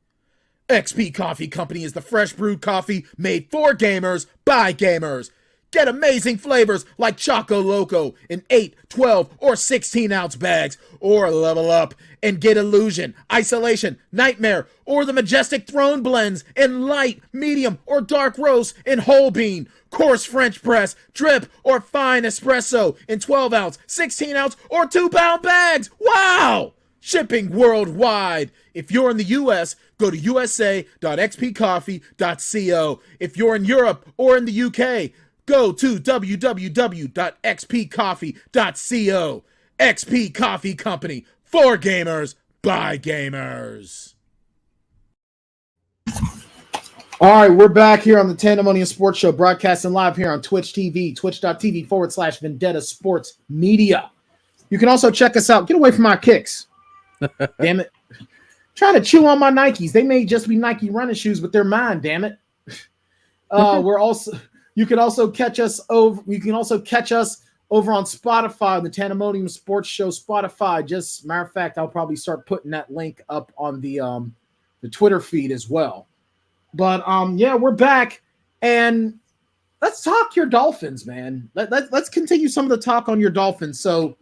XP Coffee Company is the fresh brewed coffee made for gamers by gamers. Get amazing flavors like Choco Loco in 8, 12, or 16-ounce bags. Or level up and get Illusion, Isolation, Nightmare, or the Majestic Throne blends in light, medium, or dark roast in whole bean, coarse French press, drip, or fine espresso in 12-ounce, 16-ounce, or 2-pound bags. Wow! Shipping worldwide. If you're in the U.S., go to usa.xpcoffee.co. If you're in Europe or in the U.K., go to www.xpcoffee.co. XP Coffee Company, for gamers, by gamers. All right, we're back here on the Tanndemonium Sports Show, broadcasting live here on Twitch TV, twitch.tv/Vendetta Sports Media. You can also check us out. Get away from my kicks. Damn it. Trying to chew on my Nikes. They may just be Nike running shoes, but they're mine, damn it. You can also catch us over on Spotify, the Tanndemonium Sports Show Spotify. Just matter of fact, I'll probably start putting that link up on the Twitter feed as well. But we're back, and let's talk your Dolphins, man. Let's continue some of the talk on your Dolphins. So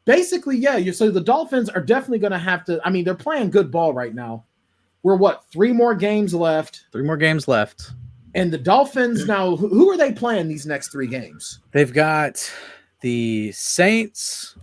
basically, so the Dolphins are definitely going to have to. I mean, they're playing good ball right now. We're 3 more games left. 3 more games left. And the Dolphins now, who are they playing these next 3 games? They've got the Saints.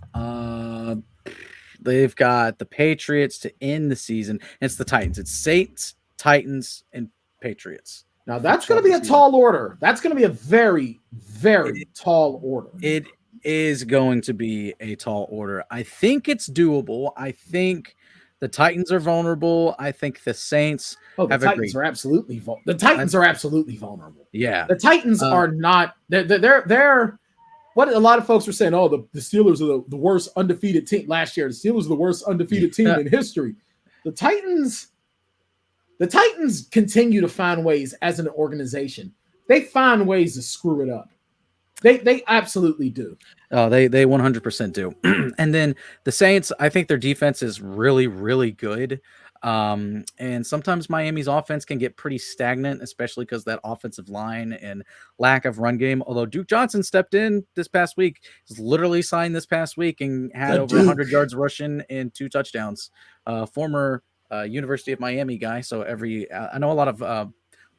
They've got the Patriots to end the season. And it's the Titans. It's Saints, Titans, and Patriots. Now, that's going to be a tall order. That's going to be a very, very tall order. It is going to be a tall order. I think it's doable. I think the Titans are vulnerable. I think the Saints are absolutely vulnerable. The Titans are absolutely vulnerable. Yeah. The Titans are not. They're what a lot of folks were saying, oh, the Steelers are the worst undefeated team last year. The Steelers are the worst undefeated team in history. The Titans continue to find ways as an organization. They find ways to screw it up. They absolutely do. Oh, they 100% do. And then the Saints, I think their defense is really, really good. And sometimes Miami's offense can get pretty stagnant, especially because that offensive line and lack of run game. Although Duke Johnson stepped in this past week, was literally signed this past week and had over 100 yards rushing and 2 touchdowns. Former University of Miami guy. So I know a lot of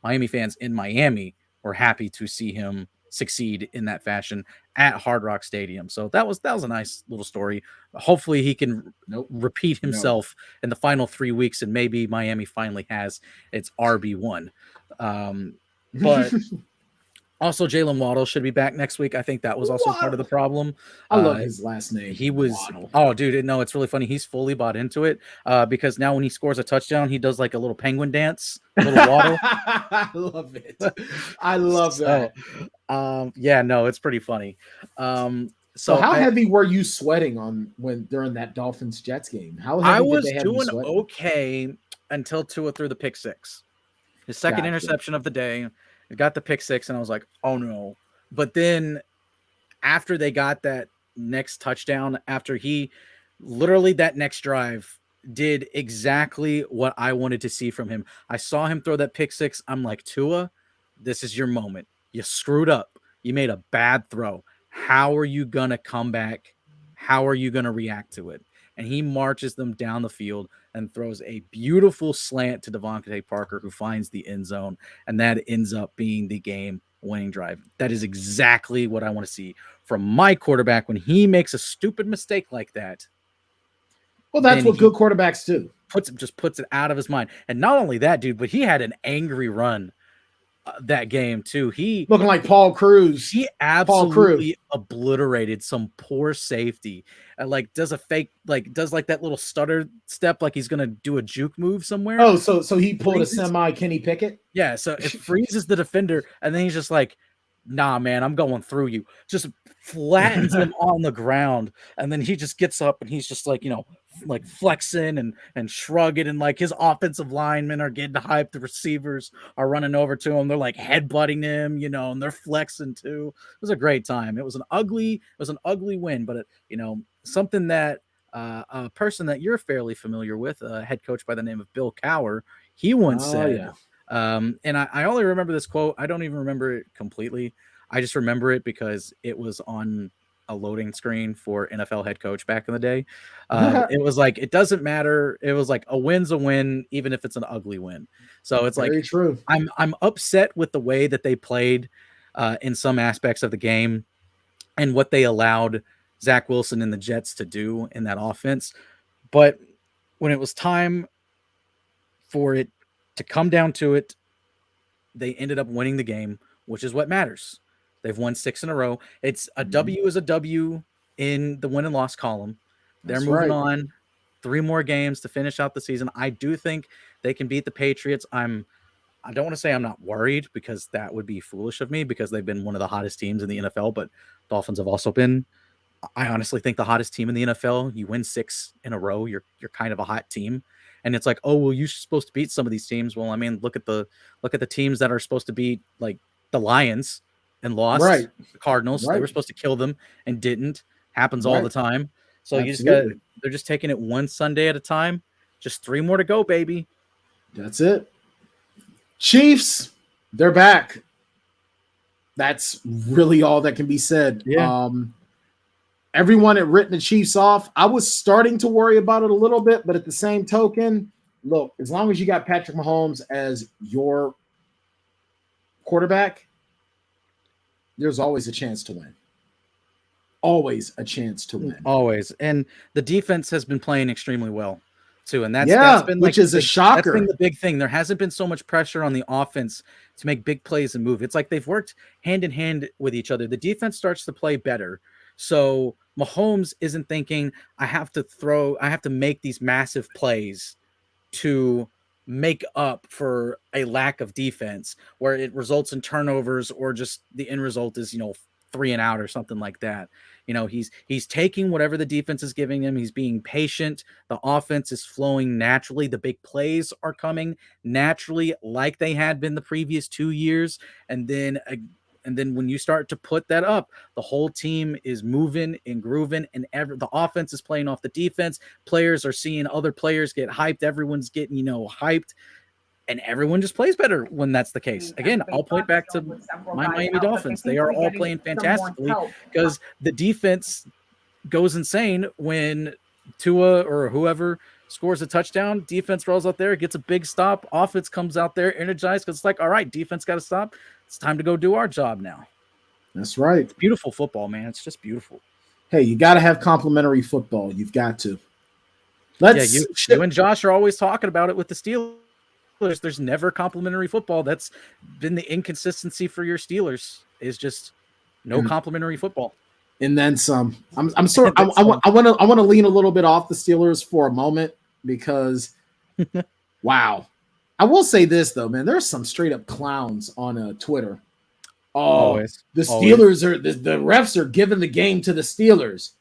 Miami fans in Miami were happy to see him succeed in that fashion at Hard Rock Stadium. So that was a nice little story. Hopefully he can repeat himself in the final 3 weeks, and maybe Miami finally has its RB1. But also Jalen Waddle should be back next week. I think that was also part of the problem. I love his last name. He was Waddle. Oh, dude, no, it's really funny. He's fully bought into it because now when he scores a touchdown, he does like a little penguin dance, a little waddle. I love it. I love that. Yeah, no, it's pretty funny. So how heavy were you sweating during that Dolphins Jets game? How heavy I was did they have doing you sweating? okay until Tua threw the pick six. His second interception of the day. It got the pick six, and I was like, oh no. But then after they got that next touchdown, after he literally that next drive did exactly what I wanted to see from him. I saw him throw that pick six. I'm like, Tua, this is your moment. You screwed up. You made a bad throw. How are you going to come back? How are you going to react to it? And he marches them down the field and throws a beautiful slant to Devontae Parker, who finds the end zone, and that ends up being the game-winning drive. That is exactly what I want to see from my quarterback when he makes a stupid mistake like that. Well, that's what good quarterbacks do. Puts it out of his mind. And not only that, dude, but he had an angry run that game too. He looking like Paul Cruz. He absolutely obliterated some poor safety. Does that little stutter step like he's gonna do a juke move somewhere. Oh, so he pulled a semi Kenny Pickett. Yeah, so it freezes the defender, and then he's just like, nah, man, I'm going through you. Just flattens him on the ground, and then he just gets up and he's just like, like flexing and shrugging, and like his offensive linemen are getting hyped. The receivers are running over to him. They're like headbutting him, and they're flexing too. It was a great time. It was an ugly win, but something that a person that you're fairly familiar with, a head coach by the name of Bill Cowher, he once said. Yeah. And I only remember this quote. I don't even remember it completely. I just remember it because it was on a loading screen for NFL head coach back in the day. It was like, it doesn't matter. It was like a win's a win, even if it's an ugly win. So it's very true. I'm upset with the way that they played in some aspects of the game and what they allowed Zach Wilson and the Jets to do in that offense. But when it was time for it to come down to it, they ended up winning the game, which is what matters. They've won 6 in a row. It's a W is a W in the win and loss column. They're moving on 3 more games to finish out the season. I do think they can beat the Patriots. I don't want to say I'm not worried, because that would be foolish of me, because they've been one of the hottest teams in the NFL, but Dolphins have also been, I honestly think, the hottest team in the NFL. You win 6 in a row, you're kind of a hot team. And it's like, oh, well, you're supposed to beat some of these teams. Well, I mean, look at the teams that are supposed to beat, like the Lions, and lost. Right. The Cardinals. Right. They were supposed to kill them and didn't. Happens all the time. So they're just taking it one Sunday at a time. Just 3 more to go, baby. That's it. Chiefs, they're back. That's really all that can be said. Yeah. Everyone had written the Chiefs off. I was starting to worry about it a little bit, but at the same token, look, as long as you got Patrick Mahomes as your quarterback, there's always a chance to win. Always a chance to win. Always. And the defense has been playing extremely well too. And that's been which is a shocker. That's been the big thing. There hasn't been so much pressure on the offense to make big plays and move. It's like they've worked hand in hand with each other. The defense starts to play better. So Mahomes isn't thinking, I have to make these massive plays to make up for a lack of defense, where it results in turnovers, or just the end result is, 3 and out or something like that. He's taking whatever the defense is giving him. He's being patient. The offense is flowing naturally. The big plays are coming naturally, like they had been the previous 2 years. And then when you start to put that up, the whole team is moving and grooving, and the offense is playing off the defense. Players are seeing other players get hyped. Everyone's getting, hyped, and everyone just plays better when that's the case. Again, I'll point back to my Miami Dolphins. They are all playing fantastically because the defense goes insane when Tua or whoever scores a touchdown. Defense rolls out there, gets a big stop. Offense comes out there energized because it's like, all right, defense got to stop. It's time to go do our job now. That's right. It's beautiful football, man. It's just beautiful. Hey, you got to have complimentary football. You've got to. You and Josh are always talking about it with the Steelers. There's never complimentary football. That's been the inconsistency for your Steelers, is just no complimentary football. And then some. I'm sorry. I want to lean a little bit off the Steelers for a moment because, wow. I will say this though, man. There's some straight up clowns on Twitter. The Steelers are the refs are giving the game to the Steelers.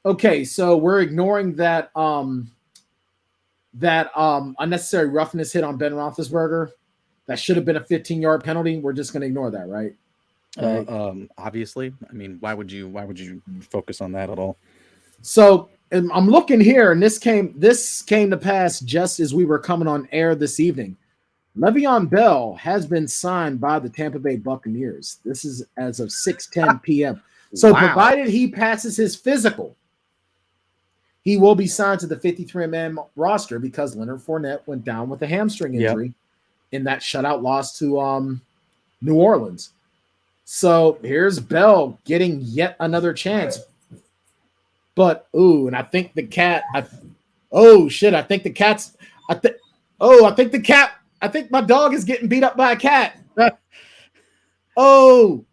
Okay, so we're ignoring that unnecessary roughness hit on Ben Roethlisberger. That should have been a 15-yard penalty. We're just going to ignore that, right? Obviously. I mean, why would you focus on that at all? So I'm looking here, and this came to pass just as we were coming on air this evening. Le'Veon Bell has been signed by the Tampa Bay Buccaneers. This is as of 6:10 p.m. So provided he passes his physical, he will be signed to the 53-man roster because Leonard Fournette went down with a hamstring injury in that shutout loss to New Orleans. So here's Bell getting yet another chance. But, and I think the cat – I think my dog is getting beat up by a cat. Okay.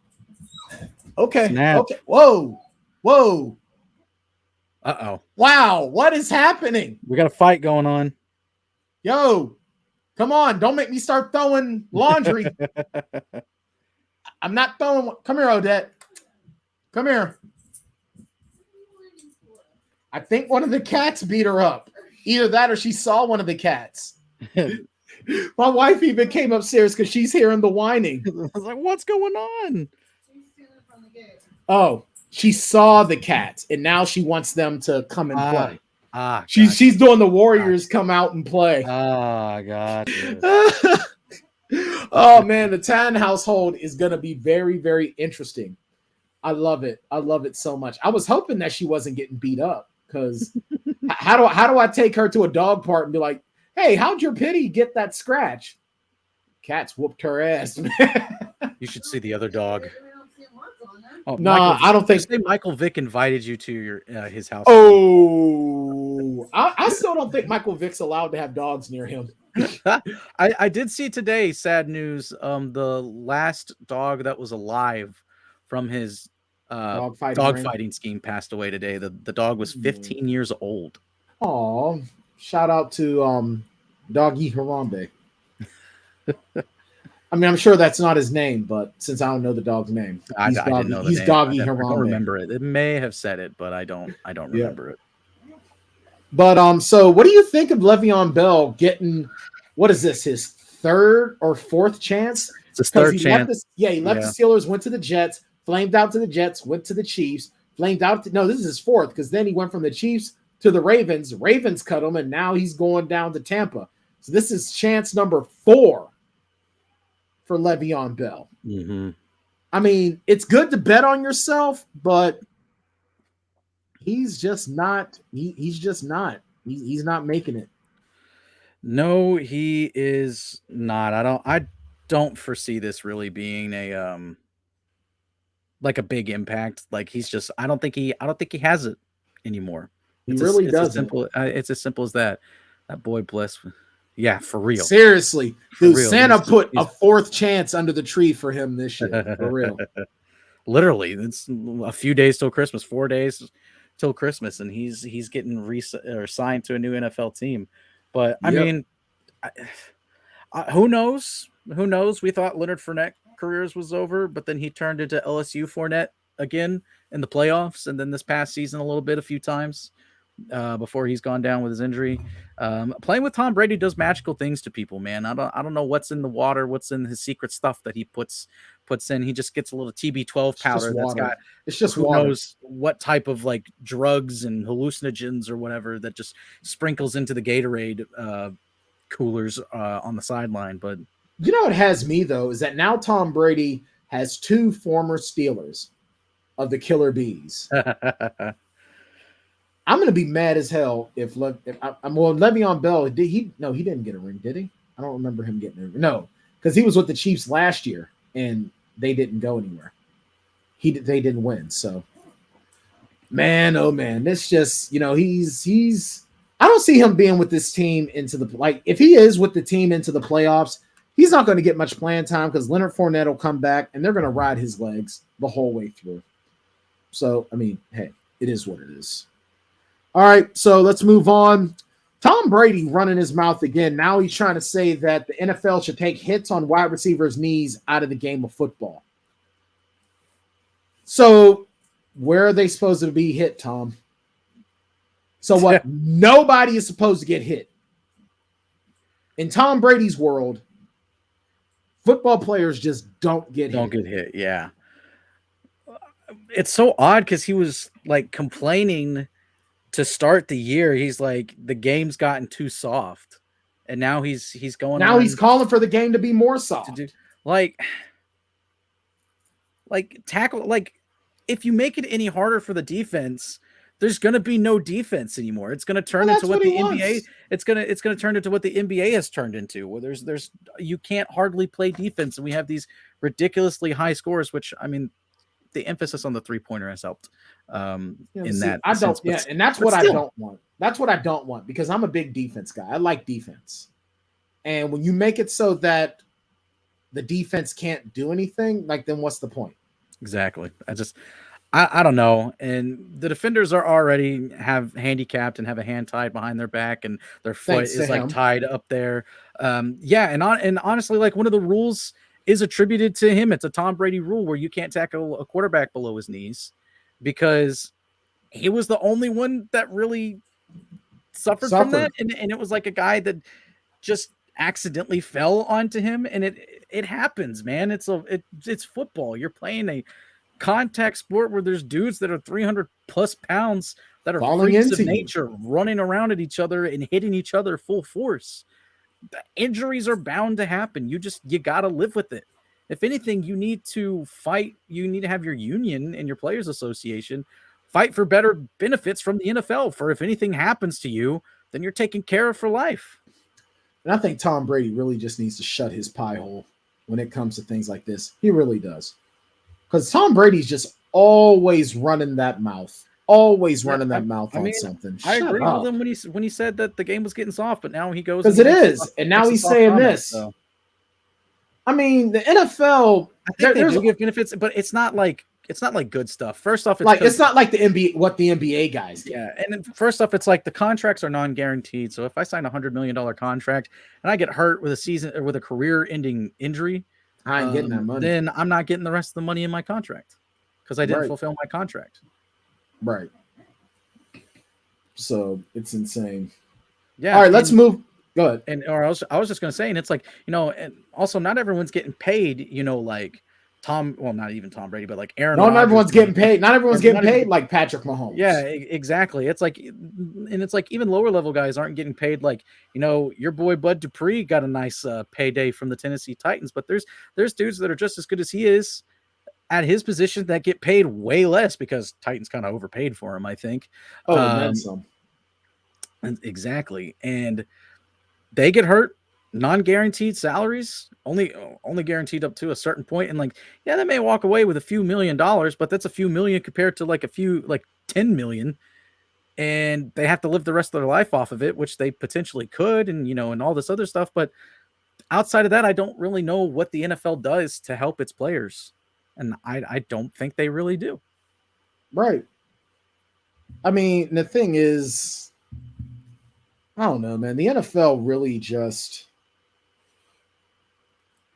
Snap. Okay. Whoa. Uh-oh. Wow. What is happening? We got a fight going on. Yo, come on. Don't make me start throwing laundry. I'm not throwing. Come here, Odette. Come here. I think one of the cats beat her up. Either that or she saw one of the cats. My wife even came upstairs because she's hearing the whining. I was like, what's going on? Oh, she saw the cats, and now she wants them to come and play. She's doing the Warriors come out and play. God. Oh, man, the Tann household is going to be very, very interesting. I love it. I love it so much. I was hoping that she wasn't getting beat up because how do I take her to a dog park and be like, hey, how'd your pity get that scratch? Cats whooped her ass, man. You should see the other dog. Oh, no, I don't think. Michael Vick invited you to his house. Oh, I still don't think Michael Vick's allowed to have dogs near him. I did see today, sad news. The last dog that was alive from his dog fighting scheme passed away today. The dog was 15 years old. Oh, shout out to Doggy Harambe. I mean, I'm sure that's not his name, but since I don't know the dog's name, I didn't know the he's name. Doggy I Harambe. don't remember it. It may have said it, but I don't remember it. But so what do you think of Le'Veon Bell getting, what is this, his third or fourth chance? It's his third chance. He left the Steelers, went to the Jets, flamed out to the Jets, went to the Chiefs, flamed out. This is his fourth because then he went from the Chiefs to the Ravens. Ravens cut him, and now he's going down to Tampa. So this is chance number 4 for Le'Veon Bell. Mm-hmm. I mean, it's good to bet on yourself, but he's just not. He's just not. He's not making it. No, he is not. I don't foresee this really being a like a big impact. Like he's just. I don't think he has it anymore. He really doesn't. It's as simple as that. That boy bless. Yeah, for real. Seriously, dude, Santa put a fourth chance under the tree for him this year. For real. Literally, it's a few days till Christmas, 4 days till Christmas, and he's getting signed to a new NFL team. But I mean, who knows? Who knows? We thought Leonard Fournette careers was over, but then he turned into LSU Fournette again in the playoffs, and then this past season a few times before he's gone down with his injury. Playing with Tom Brady does magical things to people, man. I don't know what's in the water, what's in his secret stuff that he puts in. He just gets a little TB12 powder that's got who knows what type of like drugs and hallucinogens or whatever that just sprinkles into the Gatorade coolers on the sideline. But you know what has me though is that now Tom Brady has 2 former Steelers of the Killer Bees. I'm going to be mad as hell if Le'Veon Bell, he didn't get a ring, did he? I don't remember him getting a ring. No, because he was with the Chiefs last year and they didn't go anywhere. They didn't win. So, man, oh man, this just, he's I don't see him being with this team if he is with the team into the playoffs, he's not going to get much playing time because Leonard Fournette will come back and they're going to ride his legs the whole way through. So, I mean, hey, it is what it is. All right, so let's move on. Tom Brady running his mouth again. Now he's trying to say that the NFL should take hits on wide receivers' knees out of the game of football. So where are they supposed to be hit, Tom? So what? Nobody is supposed to get hit. In Tom Brady's world, football players just don't get hit. Yeah. It's so odd because he was like complaining to start the year. He's like, the game's gotten too soft, and now he's going. Now he's calling for the game to be more soft. Like tackle. Like if you make it any harder for the defense, there's going to be no defense anymore. It's going to turn into what the NBA. It's going to turn into what the NBA has turned into, where there's you can't hardly play defense, and we have these ridiculously high scores. Which I mean, the emphasis on the 3-pointer has helped that. I don't. And that's what I don't want. That's what I don't want because I'm a big defense guy. I like defense, and when you make it so that the defense can't do anything, then what's the point? Exactly. I don't know. And the defenders are already have handicapped and have a hand tied behind their back, and their foot is tied up there. And honestly, one of the rules is attributed to him. It's a Tom Brady rule where you can't tackle a quarterback below his knees because he was the only one that really suffered. From that. And it was like a guy that just accidentally fell onto him. And it happens, man. It's football. You're playing a contact sport where there's dudes that are 300 plus pounds that are freaks of nature running around at each other and hitting each other full force. The injuries are bound to happen. You got to live with it. If anything, you need to fight. You need to have your union and your players association fight for better benefits from the NFL. For if anything happens to you, then you're taken care of for life. And I think Tom Brady really just needs to shut his pie hole when it comes to things like this. He really does. Because Tom Brady's just always running that mouth. Always running that mouth on something. I agree with him when he said that the game was getting soft, but now he goes because it is, and now he's saying this. So. I mean, the NFL. I think they do give benefits, but it's not like good stuff. First off, it's not like the NBA. What the NBA guys do. Yeah, and then first off, it's like the contracts are non-guaranteed. So if I sign $100 million contract and I get hurt with a career-ending injury, I ain't getting that money. Then I'm not getting the rest of the money in my contract because I didn't fulfill my contract. Right. So it's insane. Yeah. All right, let's move. Go ahead. And I was just going to say, and it's like, and also not everyone's getting paid, like not even Tom Brady, but like Aaron. Not everyone's getting paid. Not everyone's getting paid like Patrick Mahomes. Yeah, exactly. It's like, and it's like even lower level guys aren't getting paid. Like, your boy Bud Dupree got a nice payday from the Tennessee Titans, but there's dudes that are just as good as he is at his position that get paid way less because Titans kind of overpaid for him, I think. Oh, and some. Exactly. And they get hurt, non-guaranteed salaries, only guaranteed up to a certain point. And they may walk away with a few $1 million, but that's a few million compared to a few, 10 million. And they have to live the rest of their life off of it, which they potentially could. And, and all this other stuff. But outside of that, I don't really know what the NFL does to help its players. And I don't think they really do. Right. I mean, the thing is, I don't know, man. The NFL really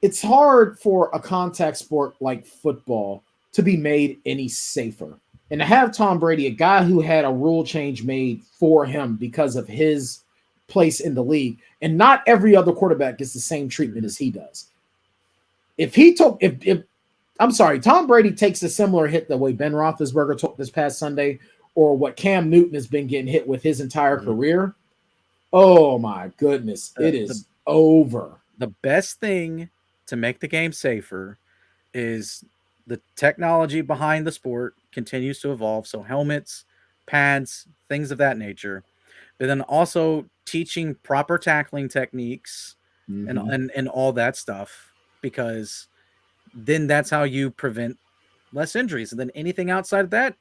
it's hard for a contact sport like football to be made any safer. And to have Tom Brady, a guy who had a rule change made for him because of his place in the league, and not every other quarterback gets the same treatment as he does. Tom Brady takes a similar hit the way Ben Roethlisberger took this past Sunday, or what Cam Newton has been getting hit with his entire career. Oh my goodness, it is over. The best thing to make the game safer is the technology behind the sport continues to evolve. So helmets, pads, things of that nature, but then also teaching proper tackling techniques and all that stuff, because then that's how you prevent less injuries. And then anything outside of that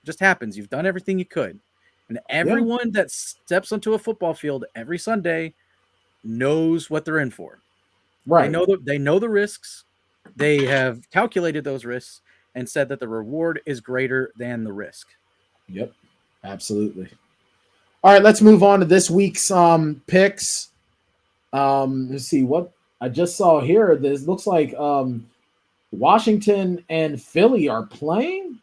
just happens. You've done everything you could. And everyone that steps onto a football field every Sunday knows what they're in for. Right. They know the risks. They have calculated those risks and said that the reward is greater than the risk. Yep, absolutely. All right, let's move on to this week's picks. Let's see what I just saw here. This looks like Washington and Philly are playing.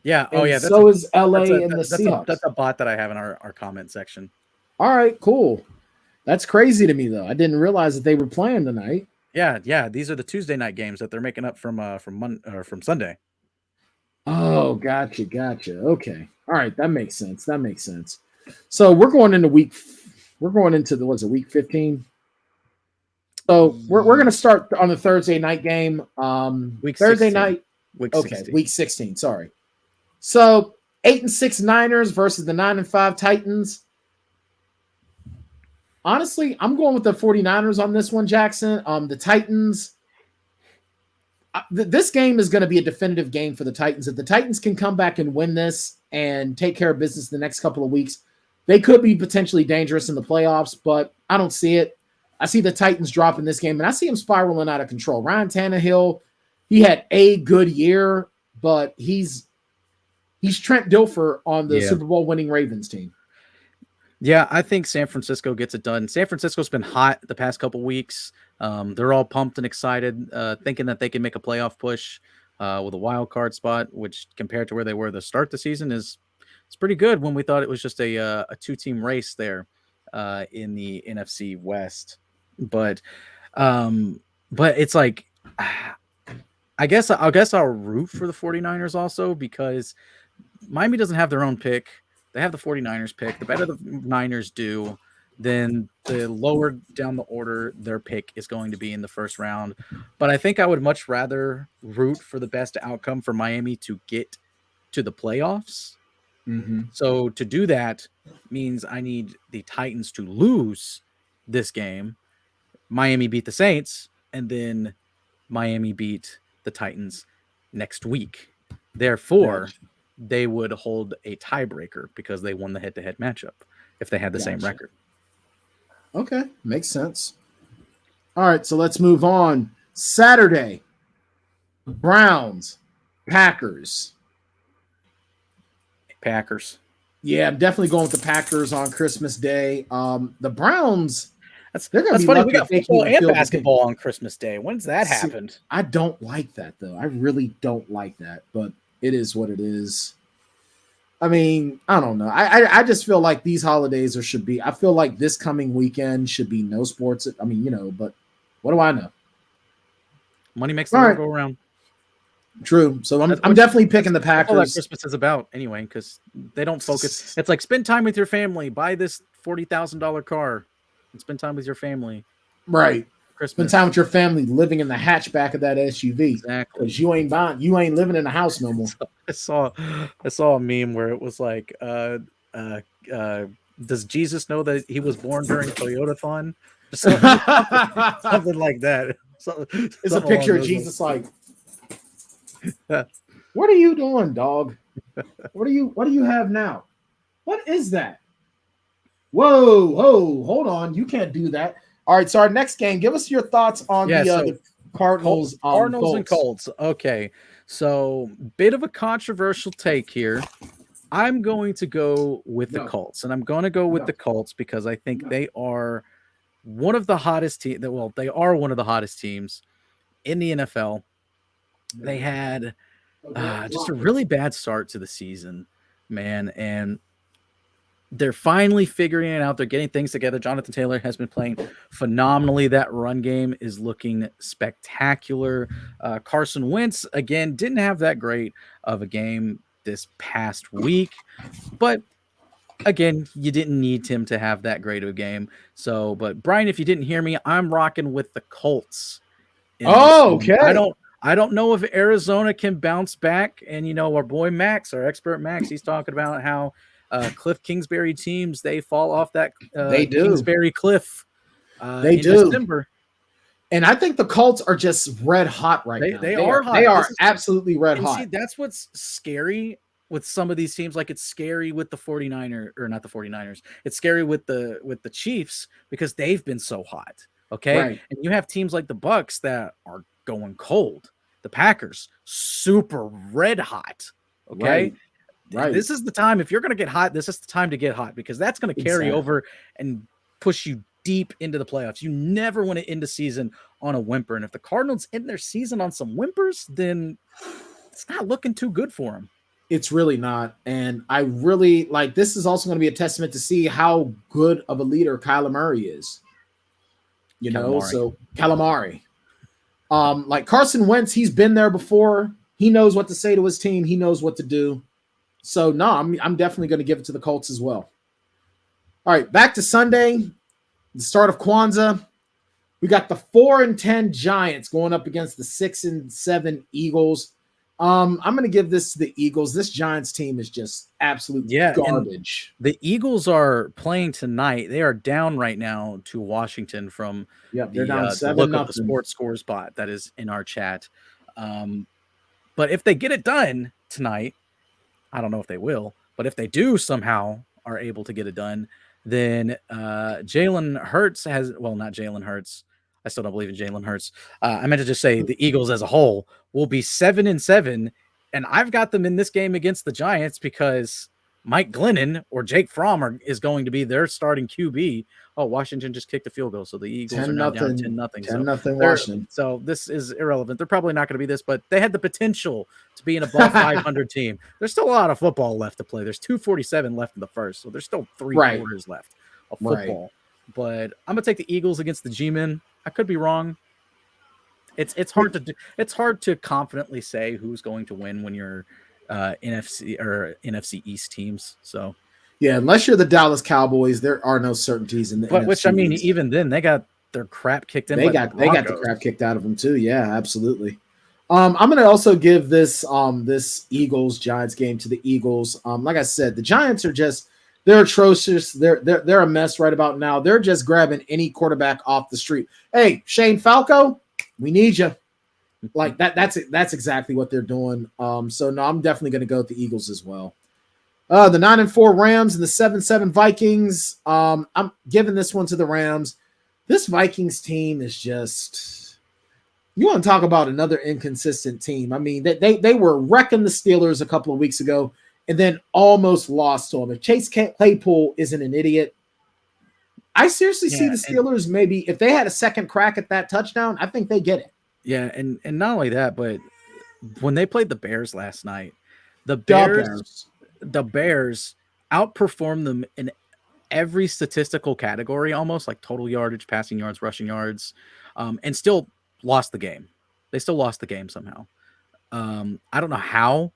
Yeah. And so is LA and the Seahawks. That's a bot that I have in our comment section. All right, cool. That's crazy to me, though. I didn't realize that they were playing tonight. Yeah. These are the Tuesday night games that they're making up from Sunday. Oh, gotcha. Okay. All right, that makes sense. So we're going into week 15. So we're going to start on the Thursday night game. Week Thursday 16. night. Week Okay, 16. week 16. Sorry. So 8-6 Niners versus the 9-5 Titans. Honestly, I'm going with the 49ers on this one, Jackson. The Titans. This game is going to be a definitive game for the Titans. If the Titans can come back and win this and take care of business the next couple of weeks, they could be potentially dangerous in the playoffs, but I don't see it. I see the Titans dropping this game, and I see them spiraling out of control. Ryan Tannehill, he had a good year, but he's Trent Dilfer on the Super Bowl winning Ravens team. Yeah, I think San Francisco gets it done. San Francisco's been hot the past couple weeks. They're all pumped and excited, thinking that they can make a playoff push with a wild card spot, which compared to where they were to start the season it's pretty good when we thought it was just a two-team race there in the NFC West. But it's like, I guess I'll root for the 49ers also, because Miami doesn't have their own pick. They have the 49ers pick. The better the Niners do, then the lower down the order their pick is going to be in the first round. But I think I would much rather root for the best outcome for Miami to get to the playoffs. So to do that means I need the Titans to lose this game, Miami beat the Saints, and then Miami beat the Titans next week. Therefore, they would hold a tiebreaker because they won the head-to-head matchup if they had the same record. Okay, makes sense. All right, so let's move on. Saturday, Browns, Packers. Yeah, I'm definitely going with the Packers on Christmas Day. The Browns, they're going to be funny. lucky We got if they football can and basketball on Christmas Day. When's that happened? I don't like that, though. I really don't like that, but it is what it is. I mean, I don't know. I just feel like these holidays should be. I feel like this coming weekend should be no sports. I mean, but what do I know? Money makes the world go around. True. So I'm definitely picking the Packers. All that Christmas is about anyway, because they don't focus. It's like spend time with your family. Buy this $40,000 car and spend time with your family. Right. Christmas. Spend time with your family, living in the hatchback of that SUV. Exactly. Because you ain't living in the house no more. I saw a meme where it was like, does Jesus know that he was born during Toyotathon? Something like that. It's a picture of Jesus like, what are you doing, dog? What do you have now? What is that? Whoa, hold on. You can't do that. All right, so our next game, give us your thoughts on the Cardinals. Cardinals and Colts. Okay, so bit of a controversial take here. I'm going to go with the Colts, and I'm going to go with the Colts because I think they are one of the hottest teams. Well, they are one of the hottest teams in the NFL. they had just a really bad start to the season, man. And they're finally figuring it out. They're getting things together. Jonathan Taylor has been playing phenomenally. That run game is looking spectacular. Carson Wentz, again, didn't have that great of a game this past week, but again, you didn't need him to have that great of a game. So, but Brian, if you didn't hear me, I'm rocking with the Colts. Okay. I don't know if Arizona can bounce back. And our boy Max, our expert Max, he's talking about how Cliff Kingsbury teams, they fall off that they do. Kingsbury cliff they do. December. And I think the Colts are just red hot right now. They are hot. They are absolutely red hot. See, that's what's scary with some of these teams. Like, it's scary with the 49ers, or not the 49ers. It's scary with the Chiefs because they've been so hot. Okay. Right. And you have teams like the Bucks that are going cold. The Packers, super red hot. Okay. Right. This is the time. If you're going to get hot, this is the time to get hot, because that's going to carry over and push you deep into the playoffs. You never want to end the season on a whimper. And if the Cardinals end their season on some whimpers, then it's not looking too good for them. It's really not. And I really like, this is also going to be a testament to see how good of a leader Kyler Murray is. So Calamari. Like Carson Wentz, he's been there before. He knows what to say to his team. He knows what to do. So no, I'm definitely going to give it to the Colts as well. All right, back to Sunday, the start of Kwanzaa. We got the 4-10 Giants going up against the 6-7 Eagles. I'm going to give this to the Eagles. This Giants team is just absolute garbage. The Eagles are playing tonight. They are down right now to Washington from they're down 7-0. Look up the sports scores bot that is in our chat. But if they get it done tonight, I don't know if they will, but if they do somehow are able to get it done, then Jalen Hurts not Jalen Hurts. I still don't believe in Jalen Hurts. I meant to just say the Eagles as a whole will be 7-7, and I've got them in this game against the Giants because Mike Glennon or Jake Fromm is going to be their starting QB. Oh, Washington just kicked a field goal, so the Eagles are now down 10-0. 10-0 Washington. So this is irrelevant. They're probably not going to be this, but they had the potential to be an above 500 team. There's still a lot of football left to play. There's 2:47 left in the first, so there's still 3 quarters left of football. Right. But I'm gonna take the Eagles against the G-Men. I could be wrong. It's hard to do. It's hard to confidently say who's going to win when you're NFC East teams. So yeah, unless you're the Dallas Cowboys, there are no certainties in the NFC which I mean, East. Even then, they got their crap kicked in. They got the crap kicked out of them too. Yeah, absolutely. I'm going to also give this Eagles Giants game to the Eagles. Like I said, the Giants are they're atrocious. They're a mess right about now. They're just grabbing any quarterback off the street. Hey, Shane Falco, we need you. Like that. That's exactly what they're doing. So no, I'm definitely going to go with the Eagles as well. The 9-4 Rams and the 7-7 Vikings. I'm giving this one to the Rams. This Vikings team is just, you want to talk about another inconsistent team. I mean, they were wrecking the Steelers a couple of weeks ago and then almost lost to them. If Chase Claypool isn't an idiot, I seriously see the Steelers maybe, if they had a second crack at that touchdown, I think they get it. Yeah, and not only that, but when they played the Bears last night, the Bears outperformed them in every statistical category, almost like total yardage, passing yards, rushing yards, and still lost the game. They still lost the game somehow. I don't know how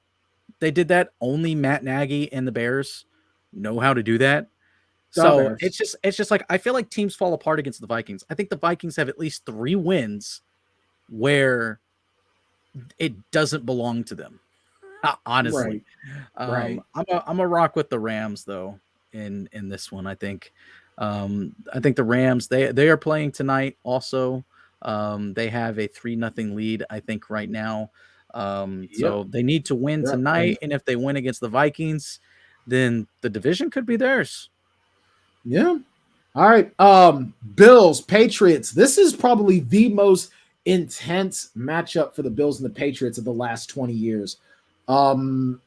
they did that. Only Matt Nagy and the Bears know how to do that. So it's just like, I feel like teams fall apart against the Vikings. I think the Vikings have at least 3 wins where it doesn't belong to them. Honestly, right. I'm a rock with the Rams though in this one. I think the Rams they are playing tonight also. They have a 3-0 lead, I think, right now. So they need to win tonight, and if they win against the Vikings, then the division could be theirs. Yeah. All right. Bills, Patriots. This is probably the most intense matchup for the Bills and the Patriots of the last 20 years.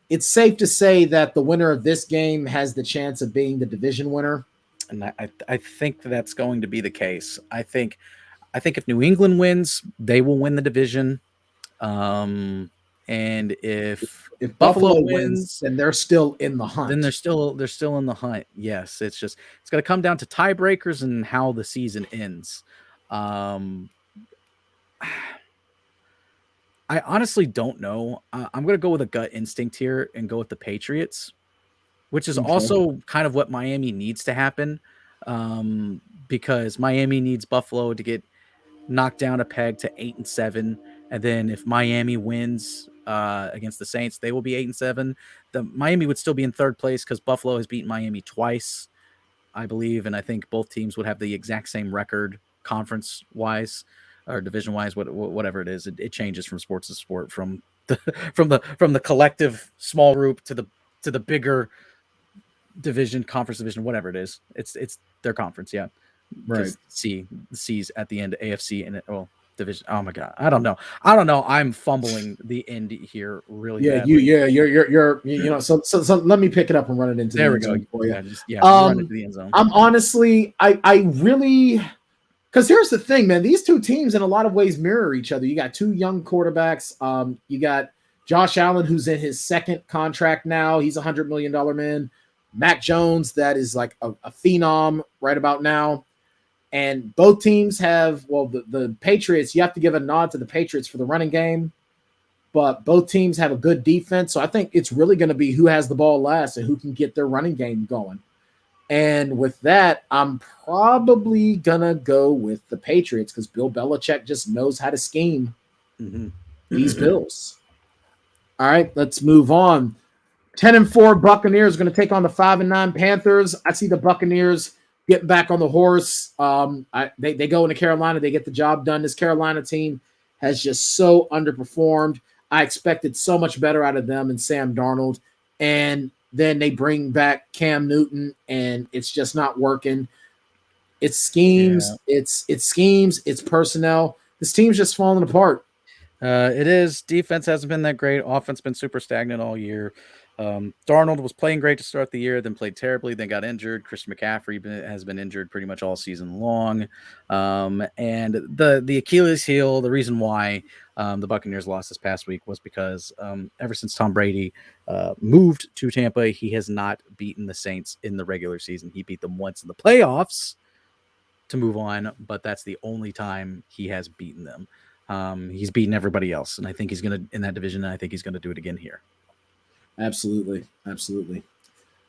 It's safe to say that the winner of this game has the chance of being the division winner. And I think that's going to be the case. I think if New England wins, they will win the division. And if Buffalo wins, then they're still in the hunt. Then they're still in the hunt. Yes, it's going to come down to tiebreakers and how the season ends. I honestly don't know. I'm going to go with a gut instinct here and go with the Patriots, which is also kind of what Miami needs to happen, because Miami needs Buffalo to get knocked down a peg to 8-7, and then if Miami wins against the Saints, they will be 8-7. The Miami would still be in third place because Buffalo has beaten Miami twice, I believe, and I think both teams would have the exact same record conference wise or division wise, whatever it is. It changes from sport to sport, from the collective small group to the bigger division, conference division, whatever it is. It's their conference, yeah. Right. C's at the end, AFC and division. Oh my god, I don't know. I'm fumbling the end here really badly. You're so let me pick it up and run it into there the we go for you. Run into the end zone. I'm honestly, I really, because here's the thing, man. These two teams in a lot of ways mirror each other. You got two young quarterbacks. You got Josh Allen, who's in his second contract now. He's $100 million man. Mac Jones, that is like a phenom right about now. And both teams have, well, the Patriots, you have to give a nod to the Patriots for the running game, but both teams have a good defense. So I think it's really going to be who has the ball last and who can get their running game going. And with that, I'm probably going to go with the Patriots because Bill Belichick just knows how to scheme these Bills. All right, let's move on. 10-4 Buccaneers going to take on the 5-9 Panthers. I see the Buccaneers getting back on the horse. They go into Carolina. They get the job done. This Carolina team has just so underperformed. I expected so much better out of them and Sam Darnold. And then they bring back Cam Newton, and it's just not working. It's schemes. Yeah. It's schemes. It's personnel. This team's just falling apart. It is. Defense hasn't been that great. Offense been super stagnant all year. Darnold was playing great to start the year, then played terribly, then got injured. Christian McCaffrey has been injured pretty much all season long. And the Achilles heel, the reason why the Buccaneers lost this past week was because ever since Tom Brady moved to Tampa, he has not beaten the Saints in the regular season. He beat them once in the playoffs to move on, but that's the only time he has beaten them. He's beaten everybody else, and I think he's going to in that division, and I think he's going to do it again here. Absolutely.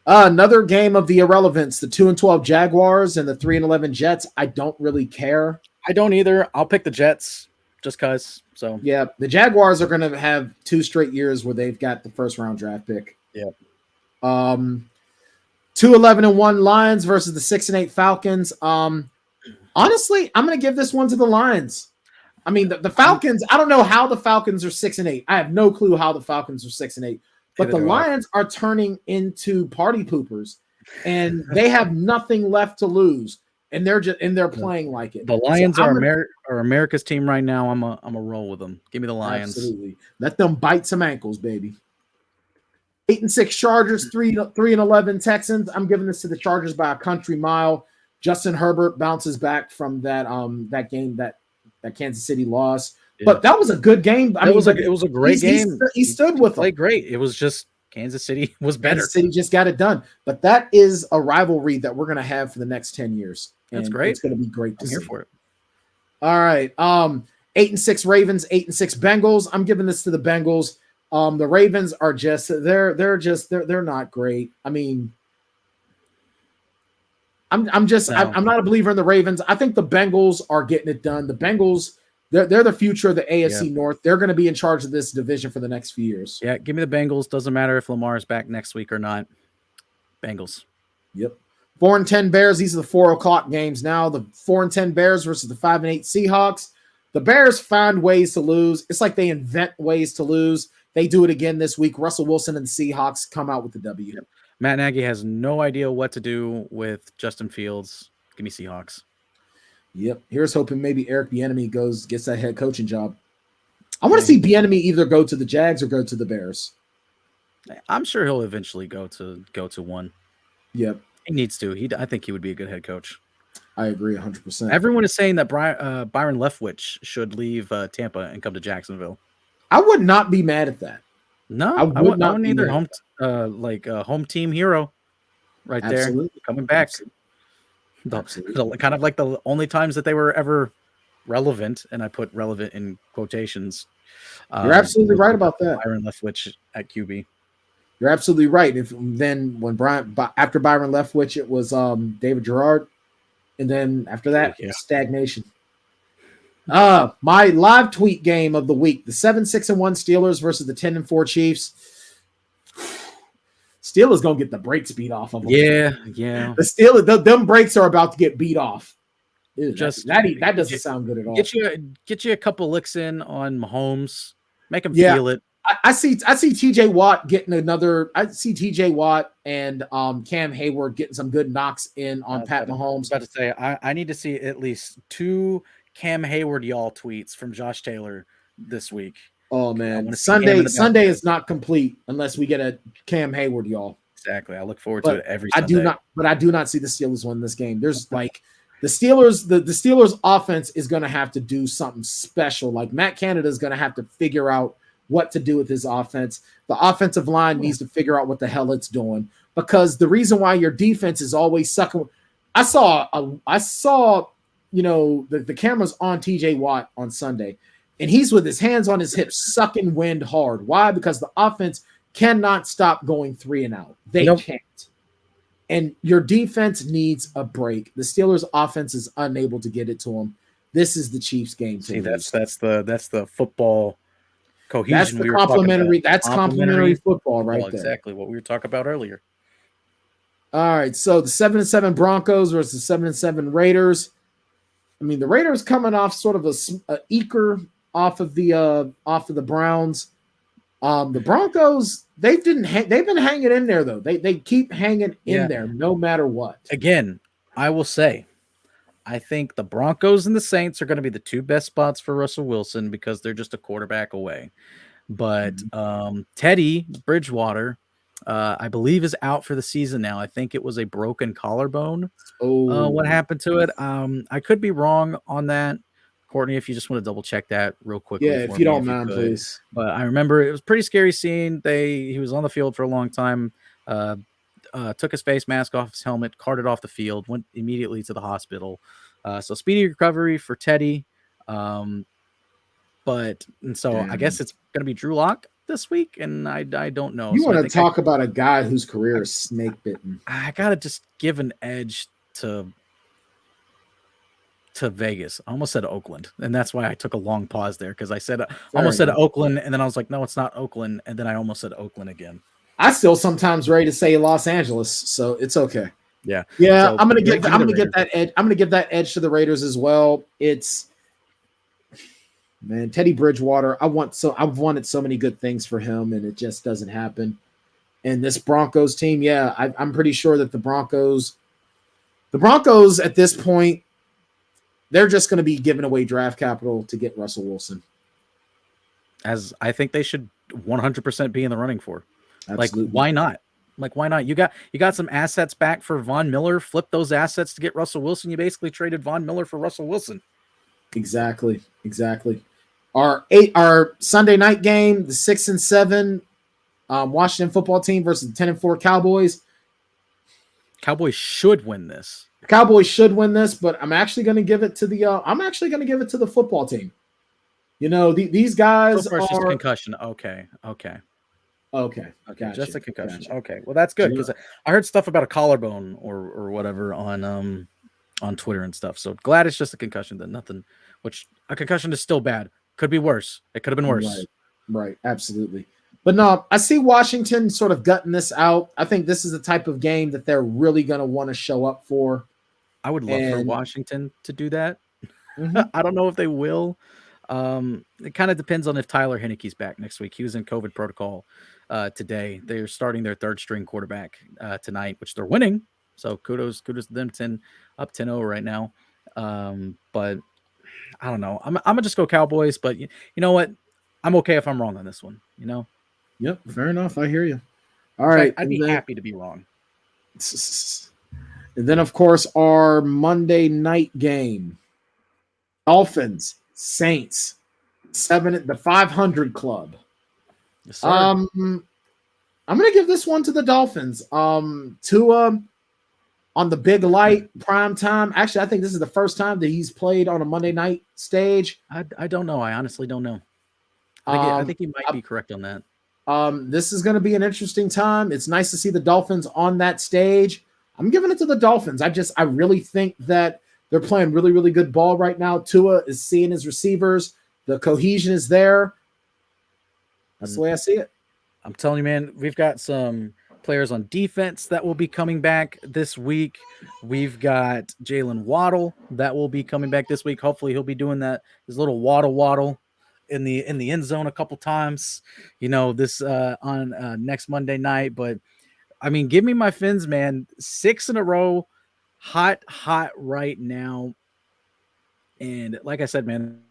Another game of the irrelevance, the 2-12 Jaguars and the 3-11 Jets. I don't really care. I don't either. I'll pick the Jets just because. So yeah, the Jaguars are going to have 2 straight years where they've got the first round draft pick. Yeah. 2-11-1 Lions versus the 6-8 Falcons. Honestly, I'm going to give this one to the Lions. I mean, the Falcons. I don't know how the Falcons are 6-8. I have no clue how the Falcons are 6-8. But the Lions are turning into party poopers, and they have nothing left to lose, and they're playing like it. The Lions are America's team right now. I'm a roll with them. Give me the Lions. Absolutely, let them bite some ankles, baby. 8-6 Chargers, 3-11 Texans. I'm giving this to the Chargers by a country mile. Justin Herbert bounces back from that game that Kansas City lost. Yeah. But that was a good game. It was a great game. He stood with them. Played great. It was just Kansas City was better. Kansas City just got it done. But that is a rivalry that we're going to have for the next 10 years. That's great. It's going to be great to see. I'm here for it. All right. 8-6 Ravens, 8-6 Bengals. I'm giving this to the Bengals. The Ravens are just they're not great. I mean, I'm not a believer in the Ravens. I think the Bengals are getting it done. The Bengals, they're the future of the AFC North. They're going to be in charge of this division for the next few years. Yeah, give me the Bengals. Doesn't matter if Lamar is back next week or not. Bengals. Yep. 4-10 Bears. These are the 4:00 games now. The 4-10 Bears versus the 5-8 Seahawks. The Bears find ways to lose. It's like they invent ways to lose. They do it again this week. Russell Wilson and the Seahawks come out with the W. Yep. Matt Nagy has no idea what to do with Justin Fields. Give me Seahawks. Yep. Here's hoping maybe Eric Bieniemy gets that head coaching job. I want to see Bieniemy either go to the Jags or go to the Bears. I'm sure he'll eventually go to one. Yep. He needs to. I think he would be a good head coach. I agree 100%. Everyone is saying that Byron Leftwich should leave Tampa and come to Jacksonville. I would not be mad at that. No, I would not wouldn't be either. mad Home team hero right Absolutely. there coming back. Absolutely. Kind of like the only times that they were ever relevant, and I put relevant in quotations. You're absolutely right about that. Byron Leftwich at QB. You're absolutely right. After Byron Leftwich, it was David Gerard, and then after that, stagnation. My live tweet game of the week: the 7-6-1 Steelers versus the 10-4 Chiefs. Steelers gonna get the brakes beat off of them. Yeah. The Steelers, them brakes are about to get beat off. Ew, that doesn't sound good at all. Get you a couple licks in on Mahomes. Make him feel it. I see TJ Watt getting another. I see TJ Watt and Cam Hayward getting some good knocks in on Pat Mahomes. I was about to say I need to see at least 2 Cam Hayward y'all tweets from Josh Taylor this week. Oh man, Sunday is not complete unless we get a Cam Hayward y'all. Exactly. I look forward to it every Sunday. I do not see the Steelers win this game. There's like the Steelers offense is going to have to do something special. Like Matt Canada is going to have to figure out what to do with his offense. The offensive line needs to figure out what the hell it's doing, because the reason why your defense is always sucking. I saw the cameras on TJ Watt on Sunday, and he's with his hands on his hips, sucking wind hard. Why? Because the offense cannot stop going 3 and out. They can't. And your defense needs a break. The Steelers' offense is unable to get it to them. This is the Chiefs' game. See, that's the football cohesion. That's the complementary. That's complementary football right there. Exactly what we were talking about earlier. All right, so the 7-7 Broncos versus the 7-7 Raiders. I mean, the Raiders coming off sort of a eker off of the Browns. The Broncos, they've been hanging in there though. They keep hanging in there no matter what. Again, I will say, I think the Broncos and the Saints are going to be the 2 best spots for Russell Wilson because they're just a quarterback away. But Teddy Bridgewater, I believe, is out for the season now. I think it was a broken collarbone. What happened to it? I could be wrong on that. Courtney, if you just want to double check that real quickly. Yeah, if you don't mind, please. But I remember it was a pretty scary scene. He was on the field for a long time, took his face mask off, his helmet, carted off the field, went immediately to the hospital. So speedy recovery for Teddy. I guess it's going to be Drew Lock this week, and I don't know. You want to talk about a guy whose career is snake bitten? I got to just give an edge to Vegas. I almost said Oakland, and that's why I took a long pause there, because I said almost said Oakland, and then I was like, no, it's not Oakland, and then I almost said Oakland again. I still sometimes ready to say Los Angeles, so it's okay. Yeah. So I'm gonna give that edge. I'm gonna give that edge to the Raiders as well. Teddy Bridgewater. I've wanted so many good things for him, and it just doesn't happen. And this Broncos team, I'm pretty sure that the Broncos at this point, they're just going to be giving away draft capital to get Russell Wilson. As I think they should 100% be in the running for. Absolutely. Like, why not? You got some assets back for Von Miller. Flip those assets to get Russell Wilson. You basically traded Von Miller for Russell Wilson. Exactly. Our Sunday night game, the 6-7 Washington football team versus the 10-4 Cowboys. Cowboys should win this. Cowboys should win this, but I'm actually going to give it to the football team. These guys so far it's just a concussion. Okay. Gotcha. Just a concussion. Gotcha. Okay. Well, that's good, because I heard stuff about a collarbone or whatever on Twitter and stuff. So glad it's just a concussion than nothing. Which a concussion is still bad. Could be worse. It could have been worse. Right. Absolutely. But no, I see Washington sort of gutting this out. I think this is the type of game that they're really going to want to show up for. I would love for Washington to do that. Mm-hmm. I don't know if they will. It kind of depends on if Tyler Heineke's back next week. He was in COVID protocol today. They're starting their 3rd string quarterback tonight, which they're winning. So kudos to them. 10-0 right now. But I don't know. I'm gonna just go Cowboys. But you know what? I'm okay if I'm wrong on this one. Yep, fair enough. I hear you. All right, I'd be happy to be wrong. And then, of course, our Monday night game: Dolphins, Saints. the 500 club. Yes, sir. I'm gonna give this one to the Dolphins. Tua on the big light prime time. Actually, I think this is the first time that he's played on a Monday night stage. I don't know. I honestly don't know. I think you might be correct on that. This is going to be an interesting time. It's nice to see the Dolphins on that stage. I'm giving it to the Dolphins. I really think that they're playing really, really good ball right now. Tua is seeing his receivers. The cohesion is there. That's the way I see it. I'm telling you, man, we've got some players on defense that will be coming back this week. We've got Jalen Waddle that will be coming back this week. Hopefully he'll be doing his little waddle in the end zone a couple times, this on next Monday night. But I mean, give me my Fins, man. 6 in a row, hot right now. And like I said, man,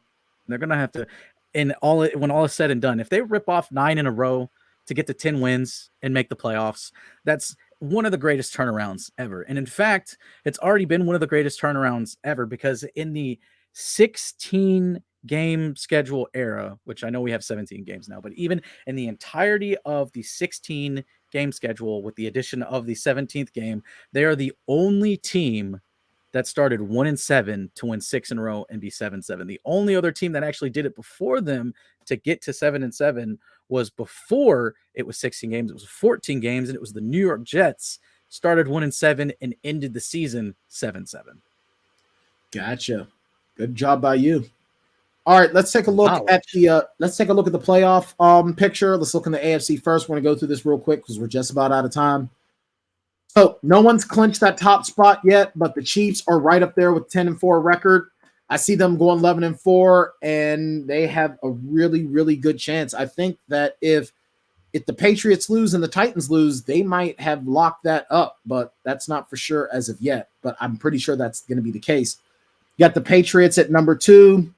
they're gonna have to, when all is said and done, if they rip off 9 in a row to get to 10 wins and make the playoffs, that's one of the greatest turnarounds ever. And in fact, it's already been one of the greatest turnarounds ever, because in the 16 game schedule era, which I know we have 17 games now, but even in the entirety of the 16 game schedule with the addition of the 17th game, they are the only team that started 1-7 to win 6 in a row and be 7-7. The only other team that actually did it before them to get to 7-7 was before it was 16 games. It was 14 games, and it was the New York Jets. Started 1-7 and ended the season 7-7. Gotcha. Good job by you. All right, let's take a look at the playoff picture. Let's look in the AFC first. We're going to go through this real quick because we're just about out of time. So no one's clinched that top spot yet, but the Chiefs are right up there with 10-4 record. I see them going 11-4, and they have a really, really good chance. I think that if the Patriots lose and the Titans lose, they might have locked that up, but that's not for sure as of yet. But I'm pretty sure that's going to be the case. You got the Patriots at number 2,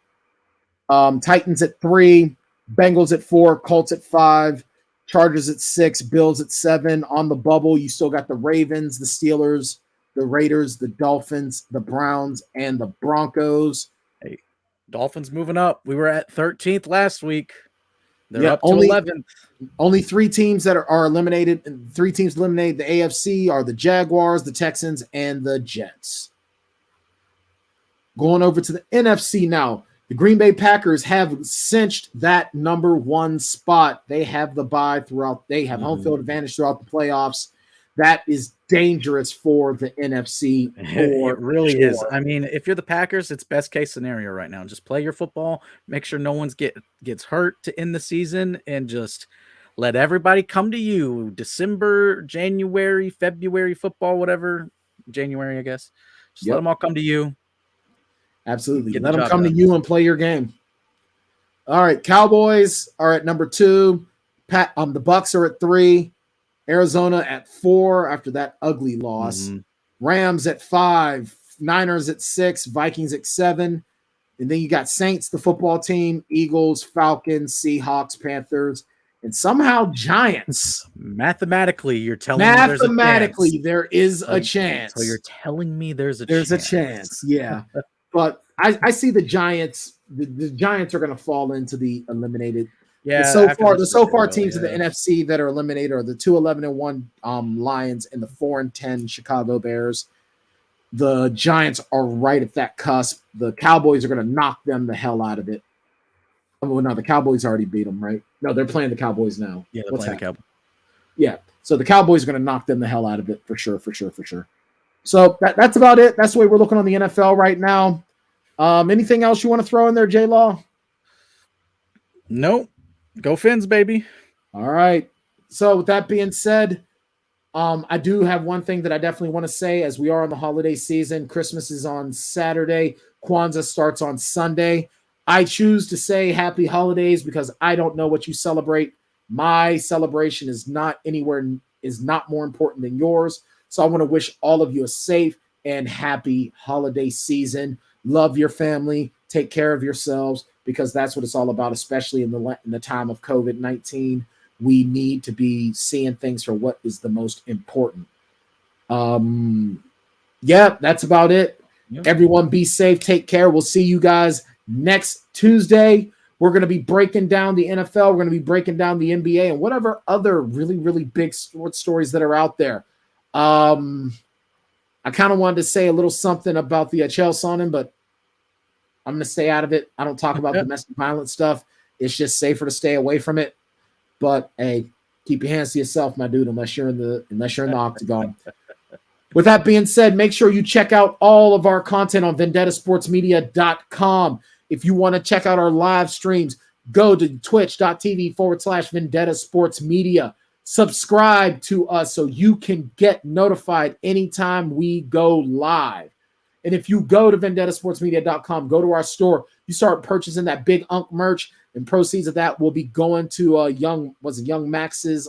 Titans at 3, Bengals at 4, Colts at 5, Chargers at 6, Bills at 7. On the bubble, you still got the Ravens, the Steelers, the Raiders, the Dolphins, the Browns, and the Broncos. Hey, Dolphins moving up. We were at 13th last week. They're up to 11th. Only 3 teams that are eliminated. 3 teams eliminated. The AFC are the Jaguars, the Texans, and the Jets. Going over to the NFC now. The Green Bay Packers have cinched that number 1 spot. They have the bye throughout. They have home field advantage throughout the playoffs. That is dangerous for the NFC. It really is. I mean, if you're the Packers, it's best case scenario right now. Just play your football, make sure no one's gets hurt to end the season, and just let everybody come to you. December, January, February football, whatever. January, I guess. Just let them all come to you. Absolutely. Let them come to you and play your game. All right. Cowboys are at number 2. The Bucks are at 3. Arizona at 4 after that ugly loss. Rams at 5. Niners at 6. Vikings at 7. And then you got Saints, the football team, Eagles, Falcons, Seahawks, Panthers, and somehow Giants. Mathematically, you're telling me there is a chance. So you're telling me there's a chance. Yeah. But I see the Giants. The Giants are going to fall into the eliminated. Yeah. The so far teams in the NFC that are eliminated are the 2-11-1 Lions and the 4-10 Chicago Bears. The Giants are right at that cusp. The Cowboys are going to knock them the hell out of it. Oh, no, the Cowboys already beat them, right? No, they're playing the Cowboys now. Yeah, they're playing the Cowboys. Yeah. So the Cowboys are going to knock them the hell out of it for sure. So that's about it. That's the way we're looking on the NFL right now. Anything else you want to throw in there, J-Law? Nope. Go Fins, baby. All right. So with that being said, I do have one thing that I definitely want to say as we are on the holiday season. Christmas is on Saturday. Kwanzaa starts on Sunday. I choose to say happy holidays because I don't know what you celebrate. My celebration is not more important than yours. So I want to wish all of you a safe and happy holiday season. Love your family. Take care of yourselves because that's what it's all about, especially in the time of COVID-19. We need to be seeing things for what is the most important. Yeah, that's about it. Yep. Everyone be safe. Take care. We'll see you guys next Tuesday We're going to be breaking down the NFL. We're going to be breaking down the NBA and whatever other really, really big sports stories that are out there. I kind of wanted to say a little something about the Chelsonen, but I'm going to stay out of it. I don't talk about domestic violence stuff. It's just safer to stay away from it. But hey, keep your hands to yourself, my dude, unless you're in the octagon. With that being said, make sure you check out all of our content on vendettasportsmedia.com. If you want to check out our live streams, go to twitch.tv/Vendetta Sports Media. Subscribe to us so you can get notified anytime we go live. And if you go to vendettasportsmedia.com, go to our store, you start purchasing that Big Unk merch, and proceeds of that will be going to young Max's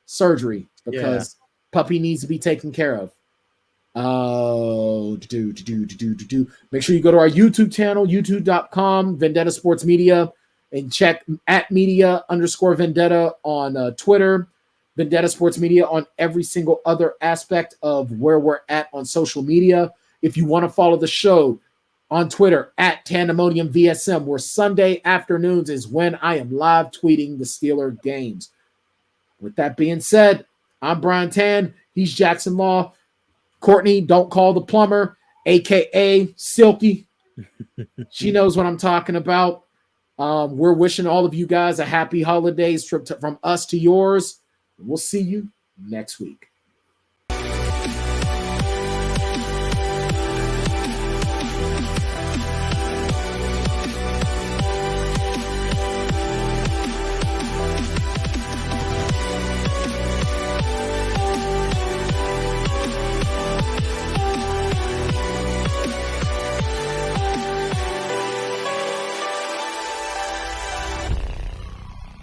surgery because puppy needs to be taken care of. Make sure you go to our YouTube channel, youtube.com, Vendetta Sports Media, and check @media_Vendetta on Twitter, Vendetta Sports Media on every single other aspect of where we're at on social media. If you want to follow the show on Twitter @Tanndemonium VSM, where Sunday afternoons is when I am live tweeting the Steeler games. With that being said, I'm Brian Tan. He's Jackson Law. Courtney, don't call the plumber, a.k.a. Silky. She knows what I'm talking about. We're wishing all of you guys a happy holidays trip from us to yours. We'll see you next week.